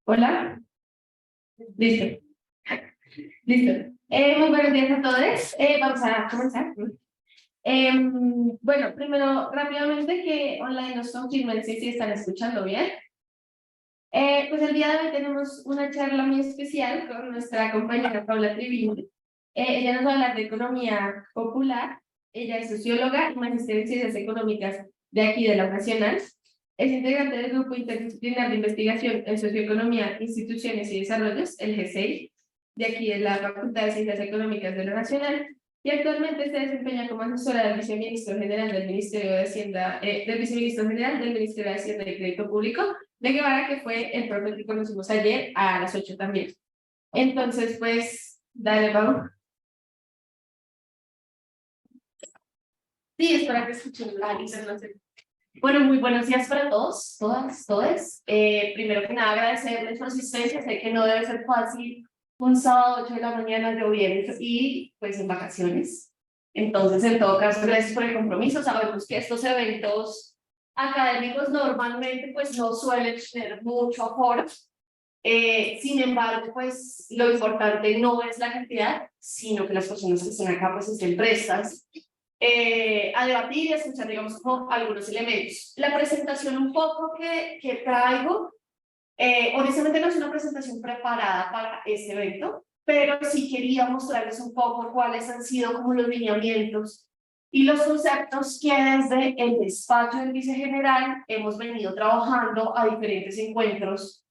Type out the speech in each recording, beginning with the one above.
Hola, listo, listo. Muy buenos días a todos. Vamos a comenzar. Bueno, primero, rápidamente, que online nos confirmen si están escuchando bien. Pues el día de hoy tenemos una charla muy especial con nuestra compañera Paula Triviño. Ella nos va a hablar de economía popular. Ella es socióloga y magíster en ciencias económicas de aquí de la Nacional. Es integrante del Grupo Interdisciplinar de Investigación en Socioeconomía, Instituciones y Desarrollos, el GCI, de aquí de la Facultad de Ciencias Económicas de la Nacional, y actualmente se desempeña como asesora del Viceministro General del Ministerio de Hacienda, del Viceministro General del Ministerio de Hacienda y Crédito Público, de Guevara, que fue el profe que conocimos ayer a las 8 también. Entonces, pues, dale, Pau. Sí, es para que escuchen la internacional. Bueno, muy buenos días para todos, todas, todes. Primero que nada, agradecerles su asistencia. Sé que no debe ser fácil un sábado 8 de la mañana lloviendo y pues en vacaciones. Entonces, en todo caso, gracias por el compromiso. Sabemos que estos eventos académicos normalmente pues no suelen tener mucho aforo. Sin embargo, pues lo importante no es la cantidad, sino que las personas que están acá pues estén prestas a debatir y a escuchar, digamos, como algunos elementos. La presentación un poco que traigo, honestamente no es una presentación preparada para este evento, pero sí quería mostrarles un poco cuáles han sido como los lineamientos y los conceptos que desde el despacho del vicegeneral hemos venido trabajando a diferentes encuentros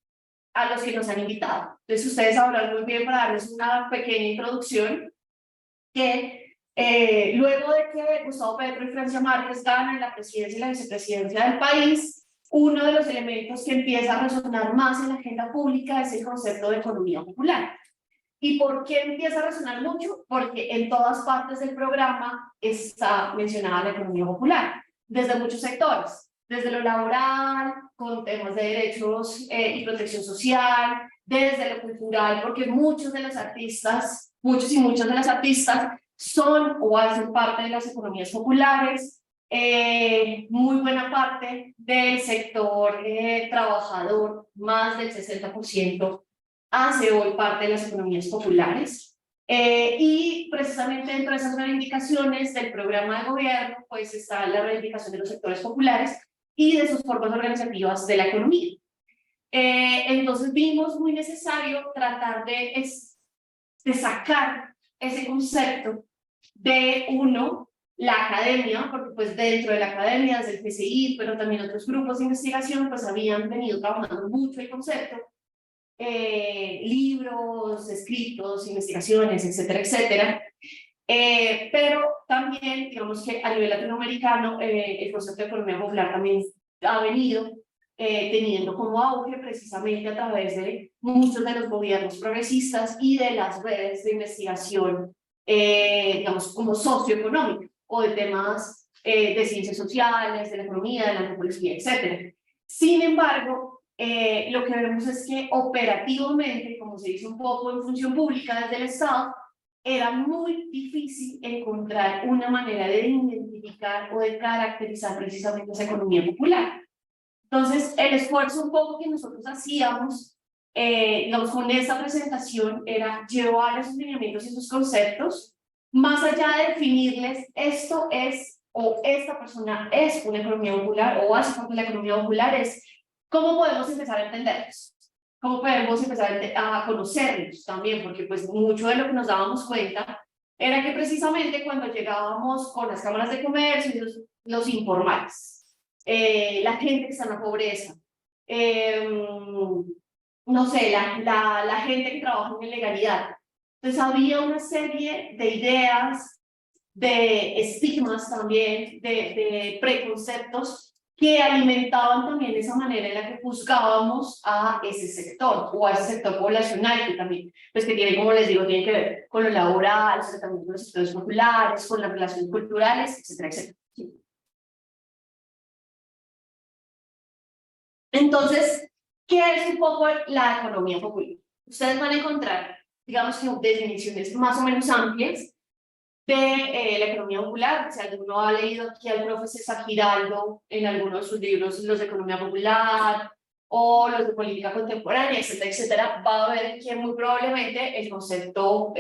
a los que nos han invitado. Entonces ustedes sabrán muy bien, para darles una pequeña introducción, que luego de que Gustavo Petro y Francia Márquez ganan la presidencia y la vicepresidencia del país, uno de los elementos que empieza a resonar más en la agenda pública es el concepto de economía popular. ¿Y por qué empieza a resonar mucho? Porque en todas partes del programa está mencionada la economía popular, desde muchos sectores, desde lo laboral, con temas de derechos y protección social, desde lo cultural, porque muchos de los artistas, muchos y muchas de las artistas son o hacen parte de las economías populares, muy buena parte del sector trabajador, más del 60%, hace hoy parte de las economías populares. Y precisamente dentro de esas reivindicaciones del programa de gobierno, pues está la reivindicación de los sectores populares y de sus formas organizativas de la economía. Entonces vimos muy necesario tratar de sacar ese concepto de uno, la academia, porque pues dentro de la academia, desde el PCI, pero también otros grupos de investigación, pues habían venido trabajando mucho el concepto, libros, escritos, investigaciones, etcétera, etcétera. Pero también, digamos que a nivel latinoamericano, el concepto de economía popular también ha venido teniendo como auge precisamente a través de muchos de los gobiernos progresistas y de las redes de investigación, digamos, como socioeconómica o de temas de ciencias sociales, de la economía, de la antropología, etcétera. Sin embargo, lo que vemos es que operativamente, como se dice un poco en función pública desde el Estado, era muy difícil encontrar una manera de identificar o de caracterizar precisamente esa economía popular. Entonces, el esfuerzo un poco que nosotros hacíamos, digamos, con esta presentación era llevar esos lineamientos y esos conceptos, más allá de definirles esto es, o esta persona es una economía popular, o hace parte de la economía popular, es cómo podemos empezar a entenderlos, cómo podemos empezar a conocerlos también, porque pues mucho de lo que nos dábamos cuenta era que precisamente cuando llegábamos con las cámaras de comercio y los informales, la gente que está en la pobreza, no sé, la gente que trabaja en ilegalidad. Entonces había una serie de ideas, de estigmas también, de preconceptos que alimentaban también esa manera en la que juzgábamos a ese sector o a ese sector poblacional que también, pues que tiene, como les digo, tiene que ver con lo laboral, también con los sectores populares, con las relaciones culturales, etcétera, etcétera. Entonces, ¿qué es un poco la economía popular? Ustedes van a encontrar, digamos que definiciones más o menos amplias de la economía popular. Si alguno ha leído aquí al profe César Giraldo en algunos de sus libros, los de economía popular, o los de política contemporánea, etcétera, etcétera, va a ver que muy probablemente el concepto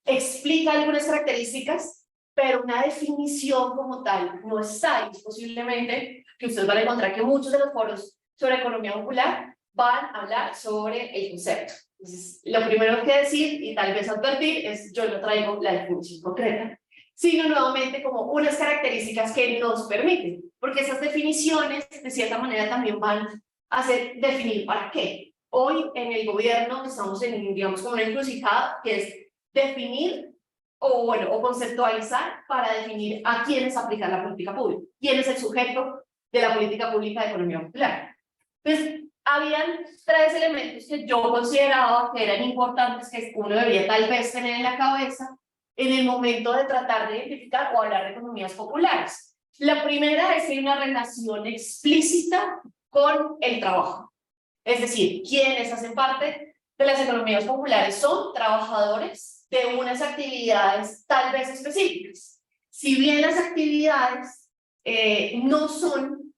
explica algunas características, pero una definición como tal no está. Y es posiblemente que ustedes van a encontrar que muchos de los foros sobre economía popular van a hablar sobre el concepto. Entonces, lo primero que decir y tal vez advertir es: yo no traigo la definición concreta, sino nuevamente como unas características que nos permiten, porque esas definiciones de cierta manera también van a definir para qué. Hoy en el gobierno estamos en, digamos, como una encrucijada, que es definir o conceptualizar para definir a quiénes aplicar la política pública, quién es el sujeto de la política pública de economía popular. Entonces, habían tres elementos que yo consideraba que eran importantes, que uno debería tal vez tener en la cabeza en el momento de tratar de identificar o hablar de economías populares. La primera es que hay una relación explícita con el trabajo. Es decir, quienes hacen parte de las economías populares son trabajadores de unas actividades tal vez específicas. Si bien las actividades no son,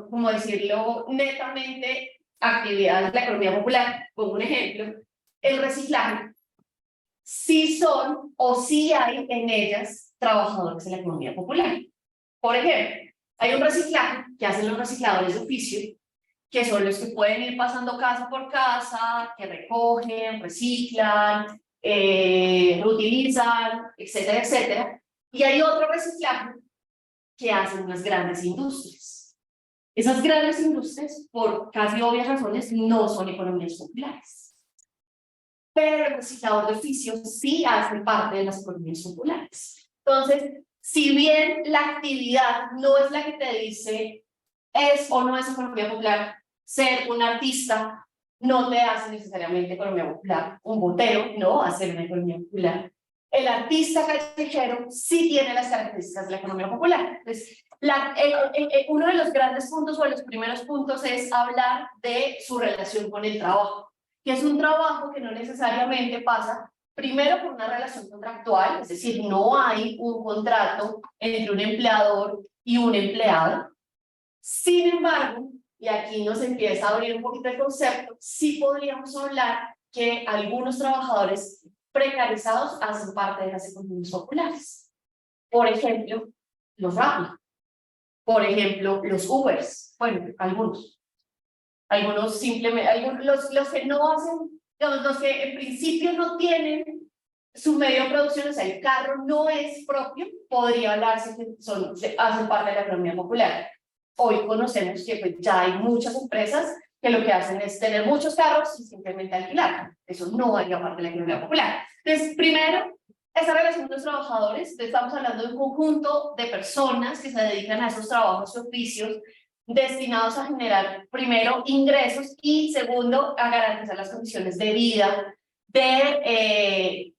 como decirlo, netamente actividades de la economía popular, como un ejemplo, el reciclaje, sí son o sí hay en ellas trabajadores de la economía popular. Por ejemplo, hay un reciclaje que hacen los recicladores de oficio, que son los que pueden ir pasando casa por casa, que recogen, reciclan, reutilizan, etcétera, etcétera. Y hay otro reciclaje que hacen unas grandes industrias. Esas grandes industrias, por casi obvias razones, no son economías populares. Pero el reciclador de oficio sí hace parte de las economías populares. Entonces, si bien la actividad no es la que te dice es o no es economía popular, ser un artista no te hace necesariamente economía popular. Un botero no va a ser una economía popular. El artista callejero sí tiene las características de la economía popular. Entonces, uno de los grandes puntos o de los primeros puntos es hablar de su relación con el trabajo, que es un trabajo que no necesariamente pasa primero por una relación contractual, es decir, no hay un contrato entre un empleador y un empleado. Sin embargo, y aquí nos empieza a abrir un poquito el concepto, sí podríamos hablar que algunos trabajadores precarizados hacen parte de las economías populares. Por ejemplo, los Rappi, por ejemplo, los Ubers, bueno, algunos simplemente, los que no hacen, los que en principio no tienen su medio de producción, o sea, el carro no es propio, podría hablarse que hacen parte de la economía popular. Hoy conocemos que pues, ya hay muchas empresas que lo que hacen es tener muchos carros y simplemente alquilar. Eso no haría parte de la economía popular. Entonces, primero, esa relación de los trabajadores, estamos hablando de un conjunto de personas que se dedican a esos trabajos y oficios destinados a generar, primero, ingresos y, segundo, a garantizar las condiciones de vida de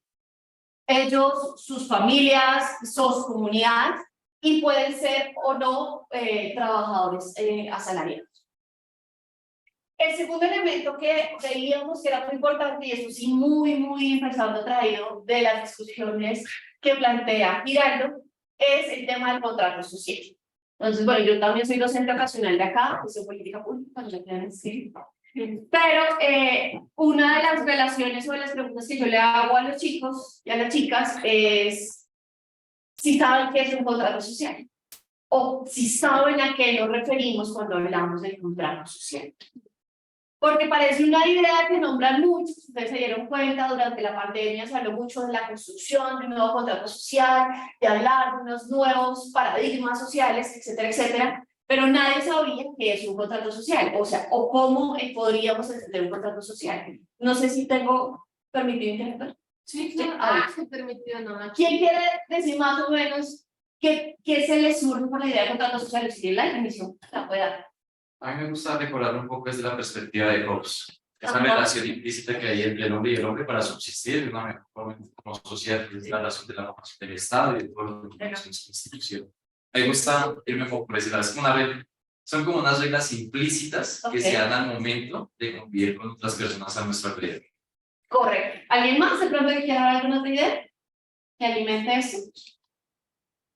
ellos, sus familias, sus comunidades, y pueden ser o no trabajadores asalariados. El segundo elemento que veíamos que era muy importante, y esto sí muy empezando traído de las discusiones que plantea Giraldo, es el tema del contrato social. Entonces, bueno, yo también soy docente ocasional de acá, soy política pública, no me quieran decir. Pero una de las relaciones o de las preguntas que yo le hago a los chicos y a las chicas es si saben qué es un contrato social o si saben a qué nos referimos cuando hablamos del contrato social. Porque parece una idea que nombran muchos, ustedes se dieron cuenta, durante la pandemia se habló mucho de la construcción de un nuevo contrato social, de hablar de unos nuevos paradigmas sociales, etcétera, etcétera, pero nadie sabía qué es un contrato social, o sea, o cómo podríamos entender un contrato social. No sé si tengo permitido interpretar. Sí, permitido, no. ¿Quién quiere decir más o menos qué se le surge por la idea de contrato social? Si la definición la puede dar. A mí me gusta recordar un poco desde la perspectiva de Hobbes, esa relación implícita que hay entre el hombre y el hombre para subsistir de una mejor forma como sociedad, que es la relación de la formación del Estado y de todas las instituciones. A mí me gusta irme un poco por ese lado, son como unas reglas implícitas que se dan al momento de convivir con otras personas a nuestro alrededor. Correcto. ¿Alguien más de pronto que quiera dar alguna otra idea que alimente eso?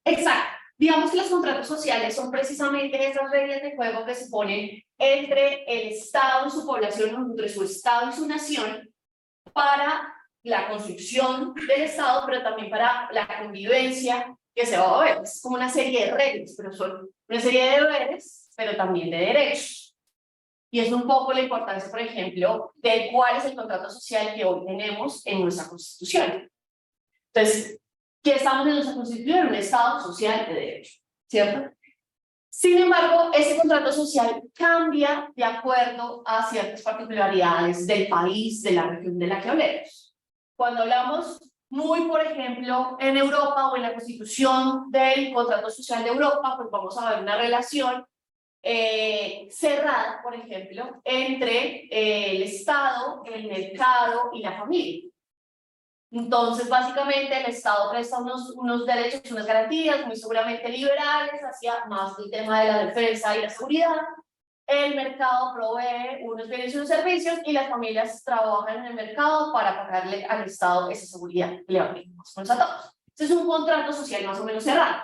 Exacto. Digamos que los contratos sociales son precisamente esas reglas de juego que se ponen entre el Estado y su población, entre su Estado y su nación, para la construcción del Estado, pero también para la convivencia que se va a ver. Es como una serie de reglas, pero son una serie de deberes, pero también de derechos. Y es un poco la importancia, por ejemplo, de cuál es el contrato social que hoy tenemos en nuestra Constitución. Entonces, ¿qué estamos en nuestra Constitución? Un Estado social de derecho, ¿cierto? Sin embargo, ese contrato social cambia de acuerdo a ciertas particularidades del país, de la región de la que hablemos. Cuando hablamos muy, por ejemplo, en Europa o en la Constitución del contrato social de Europa, pues vamos a ver una relación cerrada, por ejemplo, entre el Estado, el mercado y la familia. Entonces, básicamente, el Estado presta unos derechos, unas garantías muy seguramente liberales hacia más el tema de la defensa y la seguridad. El mercado provee unos bienes y unos servicios y las familias trabajan en el mercado para pagarle al Estado esa seguridad que le va a pedir a todos. Este es un contrato social más o menos cerrado.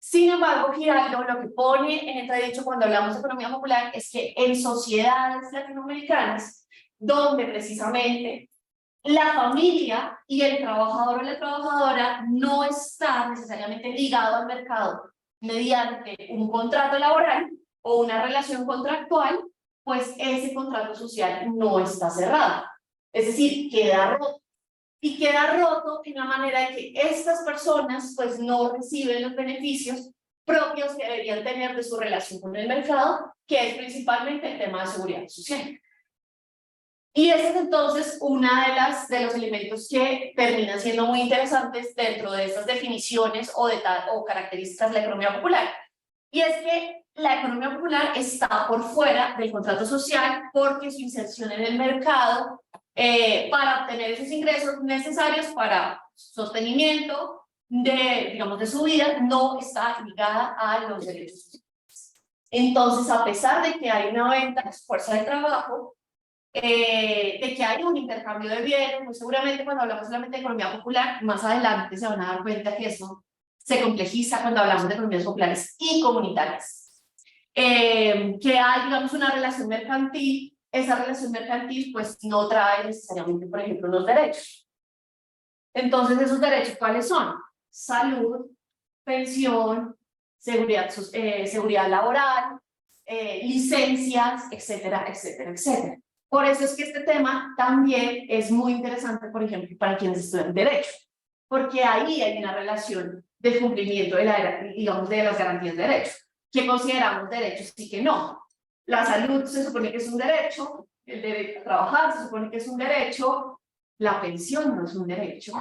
Sin embargo, Giraldo lo que pone en entredicho cuando hablamos de economía popular es que en sociedades latinoamericanas, donde precisamente la familia y el trabajador o la trabajadora no está necesariamente ligado al mercado mediante un contrato laboral o una relación contractual, pues ese contrato social no está cerrado. Es decir, queda roto. Y queda roto en la manera de que estas personas pues no reciben los beneficios propios que deberían tener de su relación con el mercado, que es principalmente el tema de seguridad social. Y ese es entonces una de los elementos que terminan siendo muy interesantes dentro de estas definiciones o características de la economía popular. Y es que la economía popular está por fuera del contrato social porque su inserción en el mercado para obtener esos ingresos necesarios para sostenimiento digamos, de su vida no está ligada a los derechos sociales. Entonces, a pesar de que hay una venta de fuerza de trabajo, de que hay un intercambio de bienes, muy seguramente cuando hablamos solamente de economía popular, más adelante se van a dar cuenta que eso se complejiza cuando hablamos de economías populares y comunitarias. Que hay, digamos, una relación mercantil, esa relación mercantil pues no trae necesariamente, por ejemplo, los derechos. Entonces, ¿esos derechos cuáles son? Salud, pensión, seguridad laboral, licencias, etcétera, etcétera, etcétera. Por eso es que este tema también es muy interesante, por ejemplo, para quienes estudian Derecho, porque ahí hay una relación de cumplimiento de digamos, de las garantías de derecho. ¿Qué consideramos derechos y qué no? La salud se supone que es un derecho, el derecho a trabajar se supone que es un derecho, la pensión no es un derecho.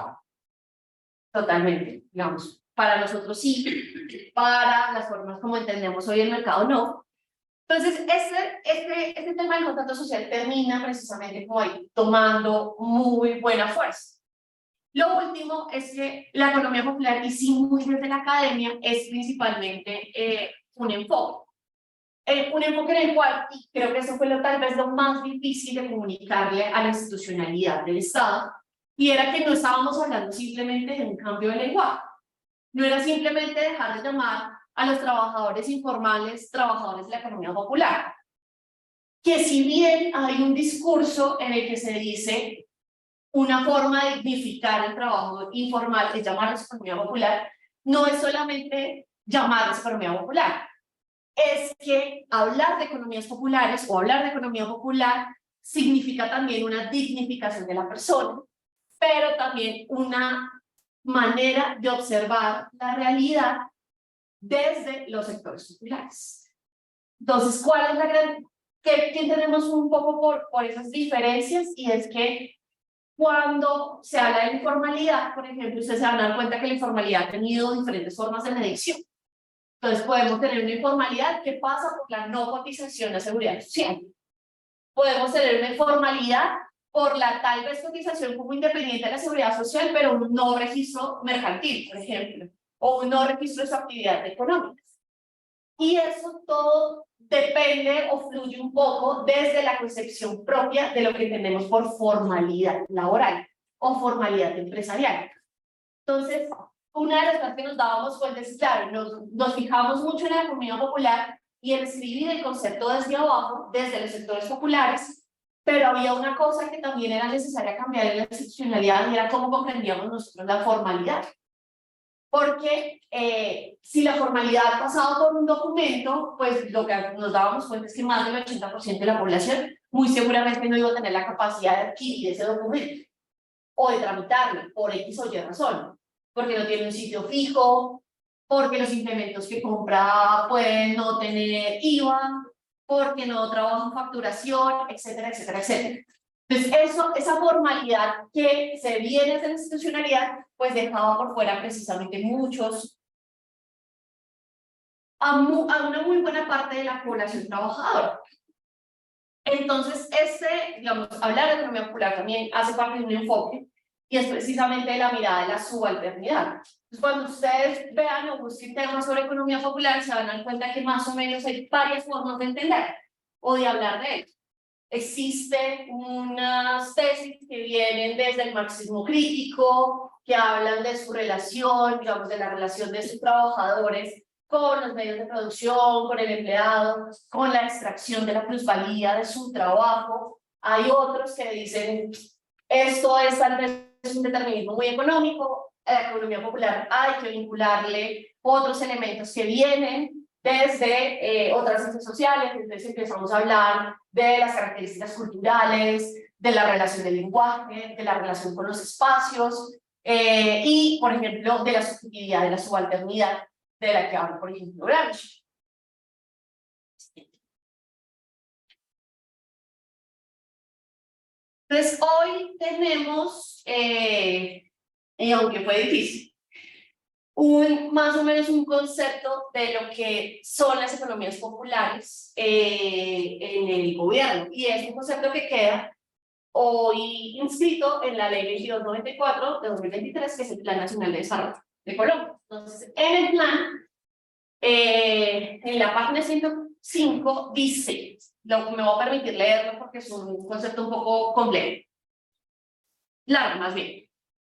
Totalmente, digamos, para nosotros sí, para las formas como entendemos hoy el mercado no. Entonces, este tema del contrato social termina precisamente como ahí, tomando muy buena fuerza. Lo último es que la economía popular, y sí muy desde la academia, es principalmente un enfoque. Un enfoque en el cual, y creo que eso fue tal vez lo más difícil de comunicarle a la institucionalidad del Estado, y era que no estábamos hablando simplemente de un cambio de lenguaje. No era simplemente dejar de llamar a los trabajadores informales trabajadores de la economía popular. Que si bien hay un discurso en el que se dice una forma de dignificar el trabajo informal, de llamarlos economía popular, no es solamente llamarlos economía popular. Es que hablar de economías populares o hablar de economía popular significa también una dignificación de la persona, pero también una manera de observar la realidad desde los sectores populares. Entonces, ¿cuál es la gran? ¿Qué entendemos un poco por esas diferencias? Y es que cuando se habla de informalidad, por ejemplo, ustedes se van a dar cuenta que la informalidad ha tenido diferentes formas de medición. Entonces, podemos tener una informalidad que pasa por la no cotización a seguridad social. Podemos tener una informalidad por la tal vez cotización como independiente de la seguridad social, pero un no registro mercantil, por ejemplo, o un no registro de su actividad económica. Y eso todo depende o fluye un poco desde la concepción propia de lo que entendemos por formalidad laboral o formalidad empresarial. Entonces, una de las cosas que nos dábamos cuenta es, claro, nos fijamos mucho en la economía popular y en escribir el concepto desde abajo, desde los sectores populares, pero había una cosa que también era necesaria cambiar en la institucionalidad y era cómo comprendíamos nosotros la formalidad. Porque si la formalidad pasaba por un documento, pues lo que nos dábamos cuenta es que más del 80% de la población muy seguramente no iba a tener la capacidad de adquirir ese documento o de tramitarlo por X o Y razón, porque no tiene un sitio fijo, porque los implementos que compra pueden no tener IVA, porque no trabaja en facturación, etcétera, etcétera, etcétera. Entonces, esa formalidad que se viene de la institucionalidad, pues dejaba por fuera precisamente a una muy buena parte de la población trabajadora. Entonces, digamos, hablar de economía popular también hace parte de un enfoque, y es precisamente la mirada de la subalternidad. Entonces, cuando ustedes vean o busquen temas sobre economía popular, se van a dar cuenta que más o menos hay varias formas de entender o de hablar de ello. Existen unas tesis que vienen desde el marxismo crítico, que hablan de su relación, digamos, de la relación de sus trabajadores con los medios de producción, con el empleado, con la extracción de la plusvalía de su trabajo. Hay otros que dicen, esto es tal vez un determinismo muy económico, a la economía popular hay que vincularle otros elementos que vienen desde otras ciencias sociales. Entonces empezamos a hablar de las características culturales, de la relación del lenguaje, de la relación con los espacios, y, por ejemplo, de la subjetividad, de la subalternidad, de la que habla, por ejemplo, Gramsci. Entonces, hoy tenemos, y aunque fue difícil, más o menos un concepto de lo que son las economías populares en el gobierno, y es un concepto que queda hoy inscrito en la Ley 2294 de 2023, que es el Plan Nacional de Desarrollo de Colombia. Entonces, en el plan, en la página 105 dice, me voy a permitir leerlo porque es un concepto un poco complejo, largo más bien.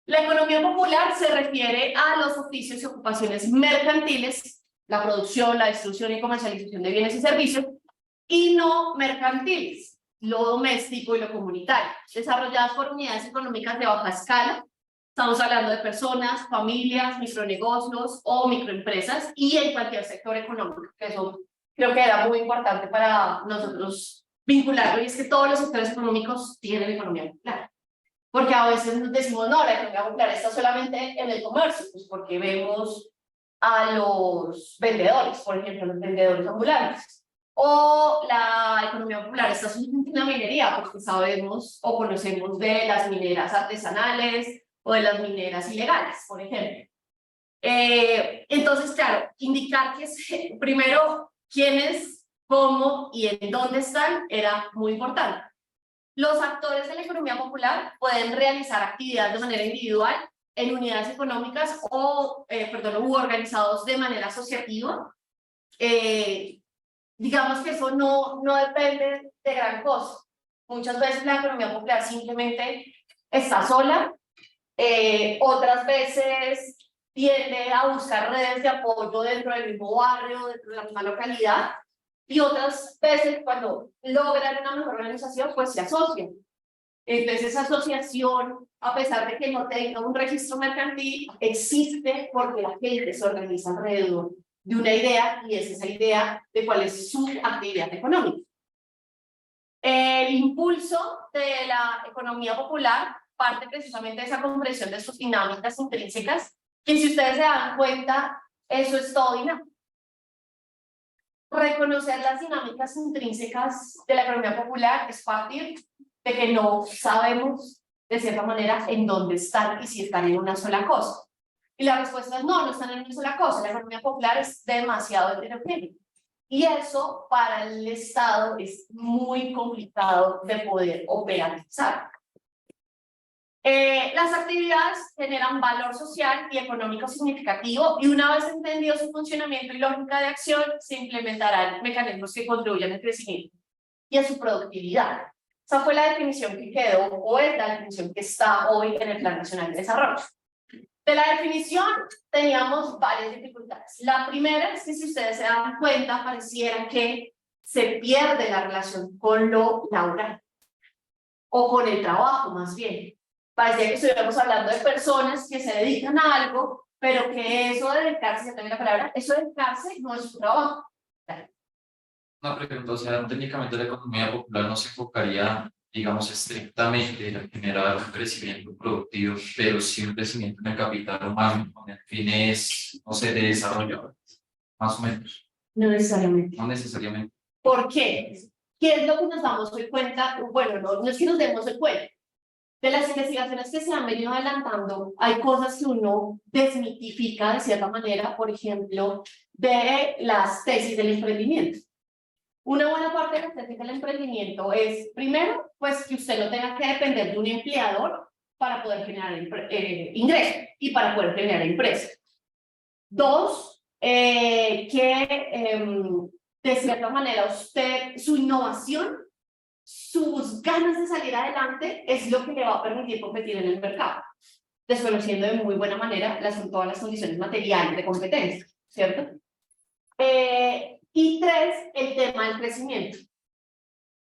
La economía popular se refiere a los oficios y ocupaciones mercantiles, la producción, la distribución y comercialización de bienes y servicios, y no mercantiles, lo doméstico y lo comunitario, desarrolladas por unidades económicas de baja escala. Estamos hablando de personas, familias, micronegocios o microempresas, y en cualquier sector económico, que eso creo que era muy importante para nosotros vincularlo, y es que todos los sectores económicos tienen economía popular. Porque a veces decimos, no, la economía popular está solamente en el comercio, pues porque vemos a los vendedores, por ejemplo, los vendedores ambulantes. O la economía popular está solamente en la minería, porque sabemos o conocemos de las mineras artesanales o de las mineras ilegales, por ejemplo. Entonces, claro, indicar que primero quiénes, cómo y en dónde están era muy importante. Los actores de la economía popular pueden realizar actividades de manera individual, en unidades económicas u organizados de manera asociativa. Digamos que eso no depende de gran cosa. Muchas veces la economía popular simplemente está sola, otras veces tiende a buscar redes de apoyo dentro del mismo barrio, dentro de la misma localidad, y otras veces cuando logran una mejor organización, pues se asocian. Entonces esa asociación, a pesar de que no tenga un registro mercantil, existe porque la gente se organiza alrededor de una idea, y es esa idea de cuál es su actividad económica. El impulso de la economía popular parte precisamente de esa comprensión de sus dinámicas intrínsecas, que si ustedes se dan cuenta, eso es todo dinámico. Reconocer las dinámicas intrínsecas de la economía popular es partir de que no sabemos de cierta manera en dónde están y si están en una sola cosa. Y la respuesta es no están en una sola cosa. La economía popular es demasiado heterogénea. Y eso para el Estado es muy complicado de poder operarizar. Las actividades generan valor social y económico significativo, y una vez entendido su funcionamiento y lógica de acción, se implementarán mecanismos que contribuyan al crecimiento y a su productividad. Esa fue la definición que quedó, o es la definición que está hoy en el Plan Nacional de Desarrollo. De la definición teníamos varias dificultades. La primera es que si ustedes se dan cuenta, pareciera que se pierde la relación con lo laboral o con el trabajo más bien. Parecía que estuviéramos hablando de personas que se dedican a algo, pero que eso de dedicarse, ya tengo la palabra, eso de dedicarse no es su trabajo. Una pregunta, o sea, técnicamente la economía popular no se enfocaría, digamos, estrictamente en generar un crecimiento productivo, pero sí un crecimiento en el capital humano, con fines, no sé, de desarrollo, más o menos, No necesariamente. no necesariamente. ¿Por qué? ¿Qué es lo que nos damos hoy cuenta? Bueno, no es que nos demos el cuenta. De las investigaciones que se han venido adelantando, hay cosas que uno desmitifica de cierta manera, por ejemplo, de las tesis del emprendimiento. Una buena parte de la tesis del emprendimiento es, primero, pues que usted no tenga que depender de un empleador para poder generar ingresos y para poder generar empresas. Dos, de cierta manera usted, su innovación, sus ganas de salir adelante es lo que le va a permitir competir en el mercado, desconociendo de muy buena manera todas las condiciones materiales de competencia, ¿cierto? Y tres, el tema del crecimiento.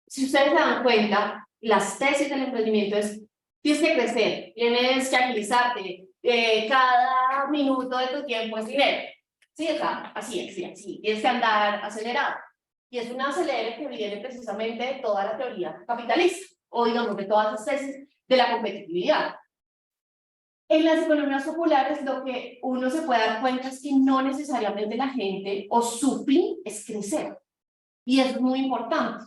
Si ustedes se dan cuenta, las tesis del emprendimiento es, tienes que crecer, tienes que agilizarte, cada minuto de tu tiempo es dinero. Sí, así, tienes que andar acelerado. Y es un acelere que viene precisamente de toda la teoría capitalista, o digamos de todas las tesis de la competitividad. En las economías populares lo que uno se puede dar cuenta es que no necesariamente la gente o su fin es crecer. Y eso es muy importante,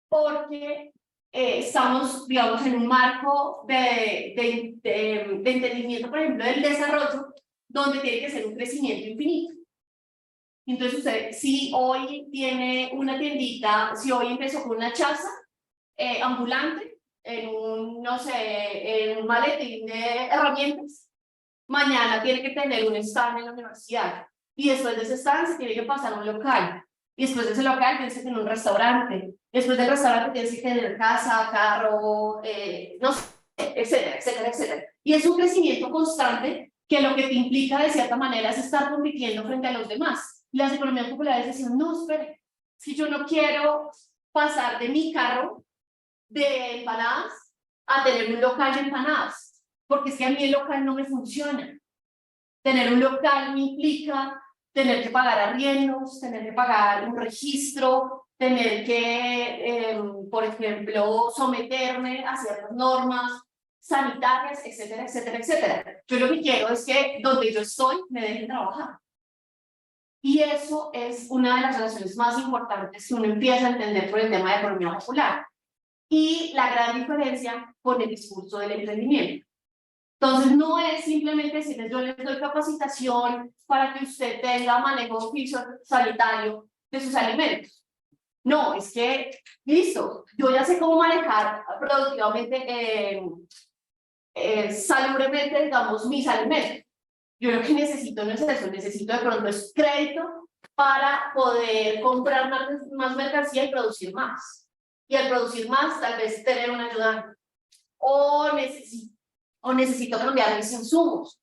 porque estamos, digamos, en un marco de entendimiento, por ejemplo, del desarrollo, donde tiene que ser un crecimiento infinito. Entonces, usted, si hoy tiene una tiendita, si hoy empezó con una chaza ambulante, en un, no sé, en un maletín de herramientas, mañana tiene que tener un stand en la universidad, y después de ese stand se tiene que pasar a un local, y después de ese local tienes que tener un restaurante, después del restaurante tienes que tener casa, carro, no sé, etcétera, etcétera, etcétera. Y es un crecimiento constante que lo que te implica de cierta manera es estar compitiendo frente a los demás. Las economías populares decían, no, espere, si yo no quiero pasar de mi carro de empanadas a tener un local de empanadas, porque es que a mí el local no me funciona. Tener un local me implica tener que pagar arriendos, tener que pagar un registro, tener que, por ejemplo, someterme a ciertas normas sanitarias, etcétera, etcétera, etcétera. Yo lo que quiero es que donde yo estoy me dejen trabajar. Y eso es una de las relaciones más importantes que uno empieza a entender por el tema de economía popular. Y la gran diferencia con el discurso del emprendimiento. Entonces, no es simplemente decirles, yo les doy capacitación para que usted tenga manejo sanitario de sus alimentos. No, es que, listo, yo ya sé cómo manejar productivamente, salubremente, digamos, mis alimentos. Yo lo que necesito no es eso, necesito de pronto es crédito para poder comprar más mercancía y producir más. Y al producir más, tal vez tener una ayuda. O necesito cambiar mis insumos.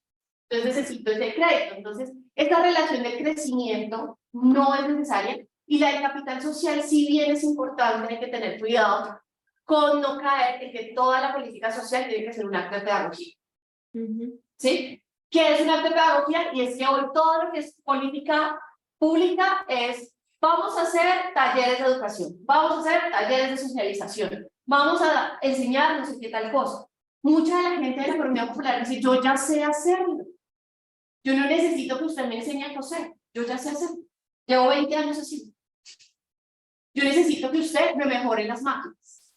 Entonces necesito ese crédito. Entonces, esta relación de crecimiento no es necesaria. Y la del capital social, si bien es importante, hay que tener cuidado con no caer en que toda la política social tiene que ser un acto de pedagogía. ¿Sí? ¿Qué es un acto de pedagogía? Y es que hoy todo lo que es política pública es, vamos a hacer talleres de educación, vamos a hacer talleres de socialización, vamos a enseñar no sé qué tal cosa. Mucha de la gente de la economía popular dice, yo ya sé hacerlo. Yo no necesito que usted me enseñe a coser, yo ya sé hacerlo. Llevo 20 años así. Yo necesito que usted me mejore las máquinas.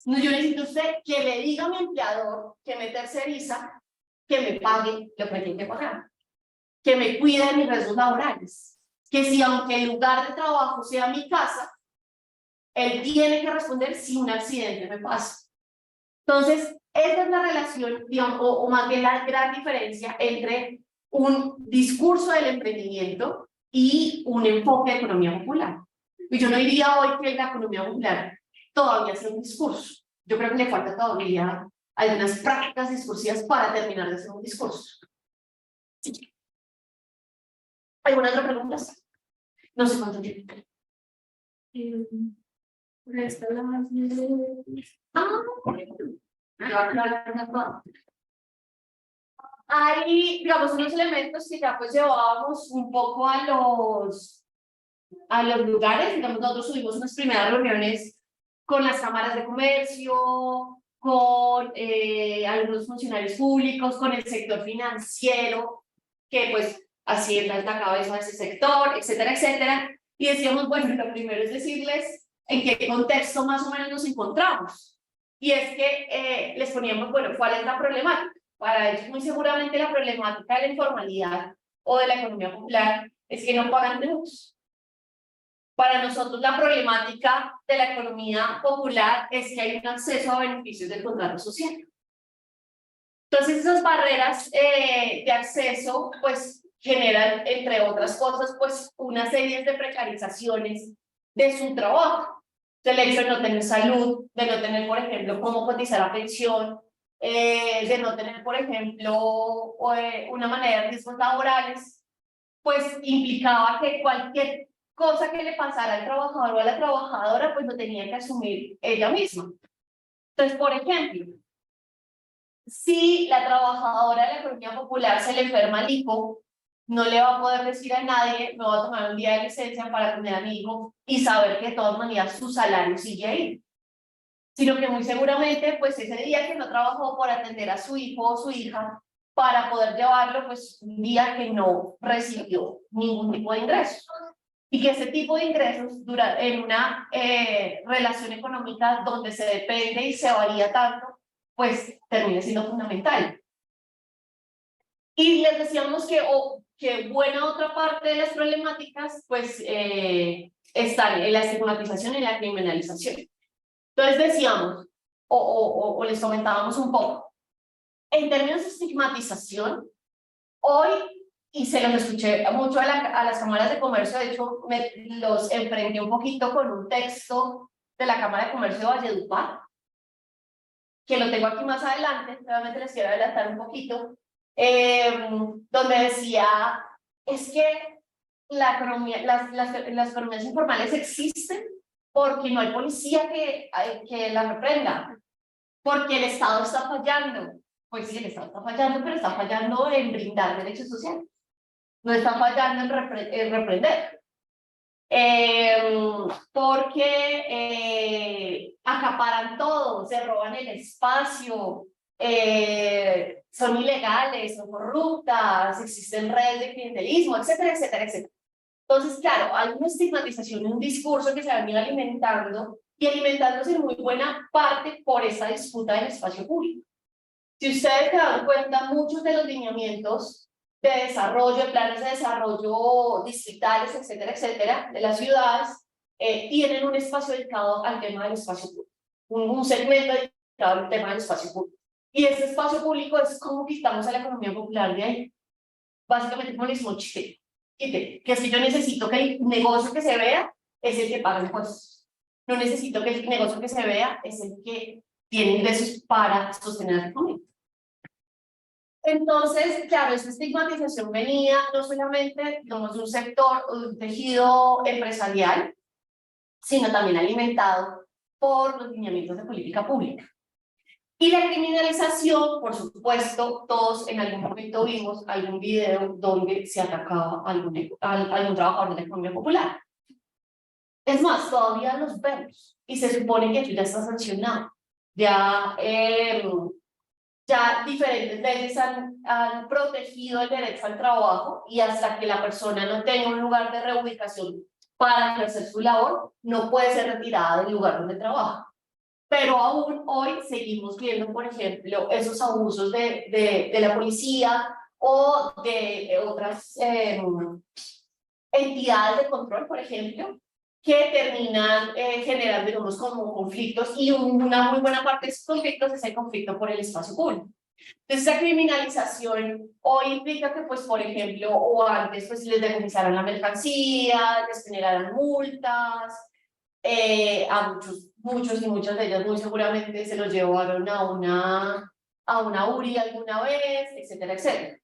No, yo necesito usted que le diga a mi empleador que me terceriza, que me pague lo que me tiene que pagar, que me cuide de mis riesgos laborales, que si aunque el lugar de trabajo sea mi casa, él tiene que responder si un accidente me pasa. Entonces, esa es la relación, digamos, o más bien la gran diferencia entre un discurso del emprendimiento y un enfoque de economía popular. Y yo no diría hoy que la economía popular todavía sea un discurso. Yo creo que le falta todavía algunas prácticas discursivas para terminar de hacer un discurso. ¿Alguna otra pregunta? No sé cuánto tiempo. Hay, digamos, unos elementos que ya pues llevábamos un poco a los lugares. Digamos, nosotros tuvimos unas primeras reuniones con las cámaras de comercio, con algunos funcionarios públicos, con el sector financiero, que pues Hacienda es la cabeza de ese sector, etcétera, etcétera. Y decíamos, bueno, lo primero es decirles en qué contexto más o menos nos encontramos. Y es que les poníamos, bueno, ¿cuál es la problemática? Para ellos, muy seguramente la problemática de la informalidad o de la economía popular es que no pagan tributos. Para nosotros la problemática de la economía popular es que hay un acceso a beneficios del contrato social. Entonces esas barreras de acceso pues generan, entre otras cosas, pues una serie de precarizaciones de su trabajo. El hecho de no tener salud, de no tener, por ejemplo, cómo cotizar a pensión, de no tener, por ejemplo, una manera de riesgos laborales, pues implicaba que cualquier cosa que le pasara al trabajador o a la trabajadora, pues lo tenía que asumir ella misma. Entonces, por ejemplo, si la trabajadora de la economía popular se le enferma el hijo, no le va a poder decir a nadie, me voy a tomar un día de licencia para tener a mi hijo y saber que de todas maneras su salario sigue ahí. Sino que muy seguramente, pues ese día que no trabajó por atender a su hijo o su hija, para poder llevarlo, pues un día que no recibió ningún tipo de ingresos. Y que ese tipo de ingresos dura en una relación económica donde se depende y se varía tanto, pues termina siendo fundamental. Y les decíamos que buena otra parte de las problemáticas, pues están en la estigmatización y la criminalización. Entonces decíamos, o les comentábamos un poco, en términos de estigmatización, hoy, y se los escuché mucho a las cámaras de comercio, de hecho los enfrenté un poquito con un texto de la Cámara de Comercio de Valledupar, que lo tengo aquí más adelante, nuevamente les quiero adelantar un poquito, donde decía, es que la economía, las economías informales existen porque no hay policía que las reprenda, porque el Estado está fallando. Pues sí, el Estado está fallando, pero está fallando en brindar derechos sociales. No está fallando en reprender. Porque acaparan todo, se roban el espacio, son ilegales, son corruptas, existen redes de clientelismo, etcétera, etcétera, etcétera. Entonces, claro, hay una estigmatización y un discurso que se va a ir alimentando y alimentándose en muy buena parte por esa disputa del espacio público. Si ustedes se dan cuenta, muchos de los lineamientos de desarrollo, de planes de desarrollo distritales, etcétera, etcétera, de las ciudades, tienen un espacio dedicado al tema del espacio público, un segmento dedicado al tema del espacio público. Y ese espacio público es como quitamos a la economía popular de ahí. Básicamente como le decimos chiste, que es que yo necesito que el negocio que se vea es el que paga impuestos. No necesito que el negocio que se vea es el que tiene ingresos para sostener la economía. Entonces, claro, esta estigmatización venía no solamente, digamos, de un sector, un tejido empresarial, sino también alimentado por los lineamientos de política pública. Y la criminalización, por supuesto, todos en algún momento vimos algún video donde se atacaba a algún trabajador de la economía popular. Es más, todavía los vemos y se supone que eso ya está sancionado. Ya diferentes leyes han protegido el derecho al trabajo y hasta que la persona no tenga un lugar de reubicación para ejercer su labor, no puede ser retirada del lugar donde trabaja. Pero aún hoy seguimos viendo, por ejemplo, esos abusos de la policía o de otras entidades de control, por ejemplo, que terminan generando, digamos, como conflictos, y una muy buena parte de esos conflictos es el conflicto por el espacio público. Entonces, esa criminalización hoy implica que, pues, por ejemplo, o antes, pues, les decomisaran la mercancía, les generaran multas, a muchos y muchas de ellas muy seguramente se los llevaron a una URI alguna vez, etcétera, etcétera.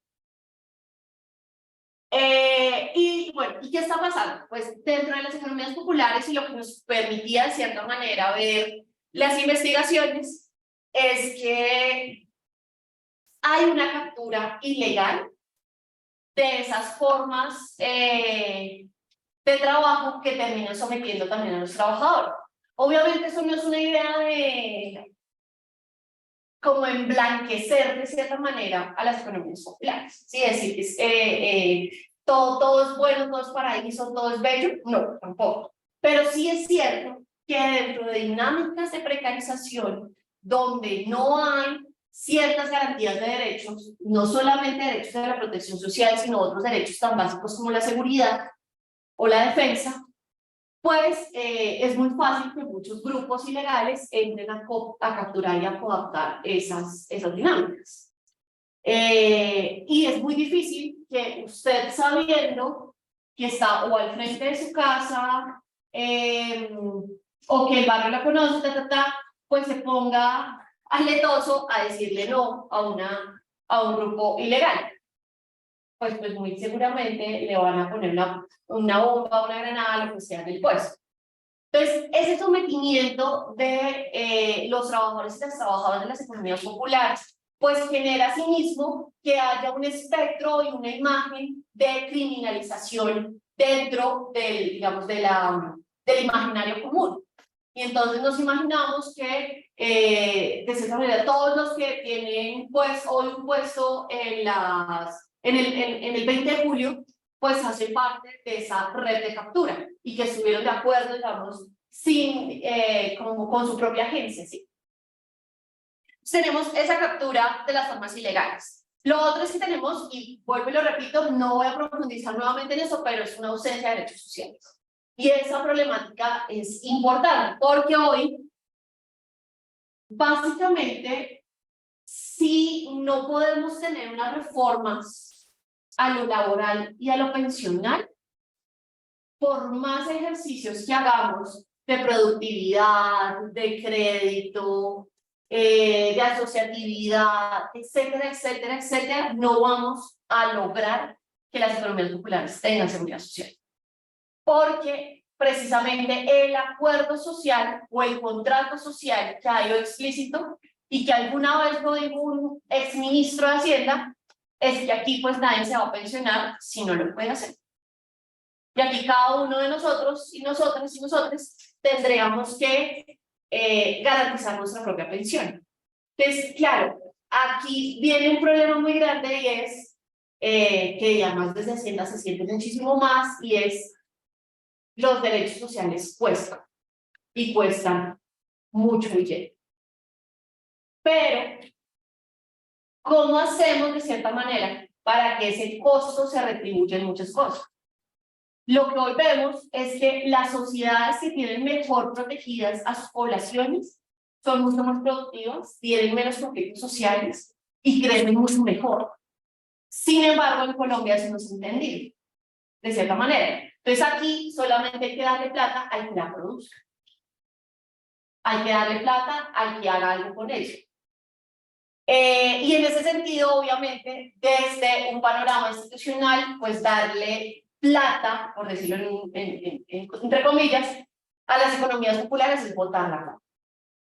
Y bueno, ¿y qué está pasando? Pues dentro de las economías populares y lo que nos permitía de cierta manera ver las investigaciones es que hay una captura ilegal de esas formas de trabajo que terminan sometiendo también a los trabajadores. Obviamente eso no es una idea de como emblanquecer de cierta manera a las economías populares, ¿sí? Es decir, todo es bueno, todo es paraíso, todo es bello, no, tampoco. Pero sí es cierto que dentro de dinámicas de precarización, donde no hay ciertas garantías de derechos, no solamente derechos de la protección social, sino otros derechos tan básicos como la seguridad o la defensa, pues es muy fácil que muchos grupos ilegales entren a capturar y a coaptar esas dinámicas. Y es muy difícil que usted, sabiendo que está o al frente de su casa o que el barrio la conoce, pues se ponga aletoso a decirle no a un grupo ilegal. Pues muy seguramente le van a poner una bomba, una granada, lo que sea en el puesto. Entonces, ese sometimiento de los trabajadores y las trabajadoras de las economías populares, pues genera asimismo que haya un espectro y una imagen de criminalización dentro del, digamos, del imaginario común. Y entonces nos imaginamos que, de cierta manera, todos los que tienen pues, hoy un puesto en el 20 de julio, pues hacen parte de esa red de captura y que estuvieron de acuerdo, digamos, como con su propia agencia, ¿sí? Tenemos esa captura de las formas ilegales. Lo otro es que tenemos, y vuelvo y lo repito, no voy a profundizar nuevamente en eso, pero es una ausencia de derechos sociales. Y esa problemática es importante, porque hoy, básicamente, si no podemos tener unas reformas a lo laboral y a lo pensional, por más ejercicios que hagamos de productividad, de crédito, de asociatividad, etcétera, etcétera, etcétera, no vamos a lograr que las economías populares tengan seguridad social. Porque precisamente el acuerdo social o el contrato social que hay explícito y que alguna vez lo dijo un exministro de Hacienda, es que aquí pues nadie se va a pensionar si no lo puede hacer. Y aquí cada uno de nosotros y nosotras y nosotros tendríamos que garantizar nuestra propia pensión. Entonces, claro, aquí viene un problema muy grande y es que además desde Hacienda se siente muchísimo más y es los derechos sociales cuestan y cuestan mucho billete. Pero, ¿cómo hacemos de cierta manera para que ese costo se retribuya en muchas cosas? Lo que hoy vemos es que las sociedades que tienen mejor protegidas a sus poblaciones son mucho más productivas, tienen menos conflictos sociales y crecen mucho mejor. Sin embargo, en Colombia eso no es entendido, de cierta manera. Entonces aquí solamente hay que darle plata al que la produzca. Hay que darle plata al que haga algo con eso. Y en ese sentido, obviamente, desde un panorama institucional, pues darle plata, por decirlo entre comillas, a las economías populares es botarla.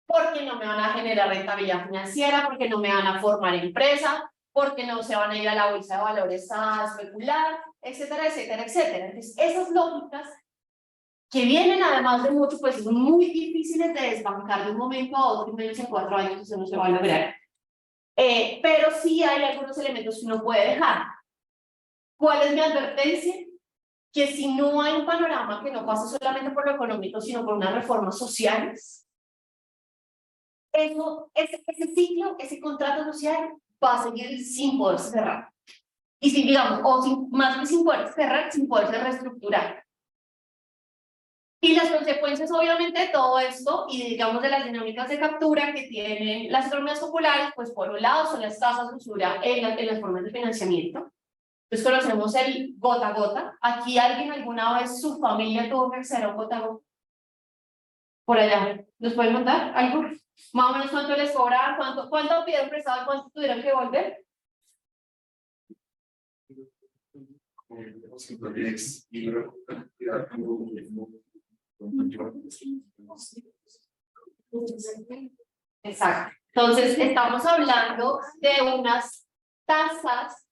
Porque no me van a generar rentabilidad financiera, porque no me van a formar empresa, porque no se van a ir a la bolsa de valores a especular, etcétera, etcétera, etcétera. Entonces, esas lógicas que vienen además de mucho, pues son muy difíciles de desbancar de un momento a otro, y menos en 4 años eso no se va a lograr. Pero sí hay algunos elementos que uno puede dejar. ¿Cuál es mi advertencia? Que si no hay un panorama que no pase solamente por lo económico, sino por unas reformas sociales, ese ciclo, ese contrato social va a seguir sin poder cerrar. Y sin, digamos, más que sin poder cerrar, sin poderse reestructurar. Y las consecuencias, obviamente, de todo esto, y digamos de las dinámicas de captura que tienen las economías populares, pues por un lado son las tasas de usura en las formas de financiamiento. Entonces conocemos el gota a gota. Aquí alguien alguna vez, su familia tuvo que acceder a un gota a gota. Por allá, ¿nos pueden contar algo? Más o menos cuánto les cobraban, cuánto pidieron prestado y cuánto tuvieron que devolver. Exacto. Entonces, estamos hablando de unas tasas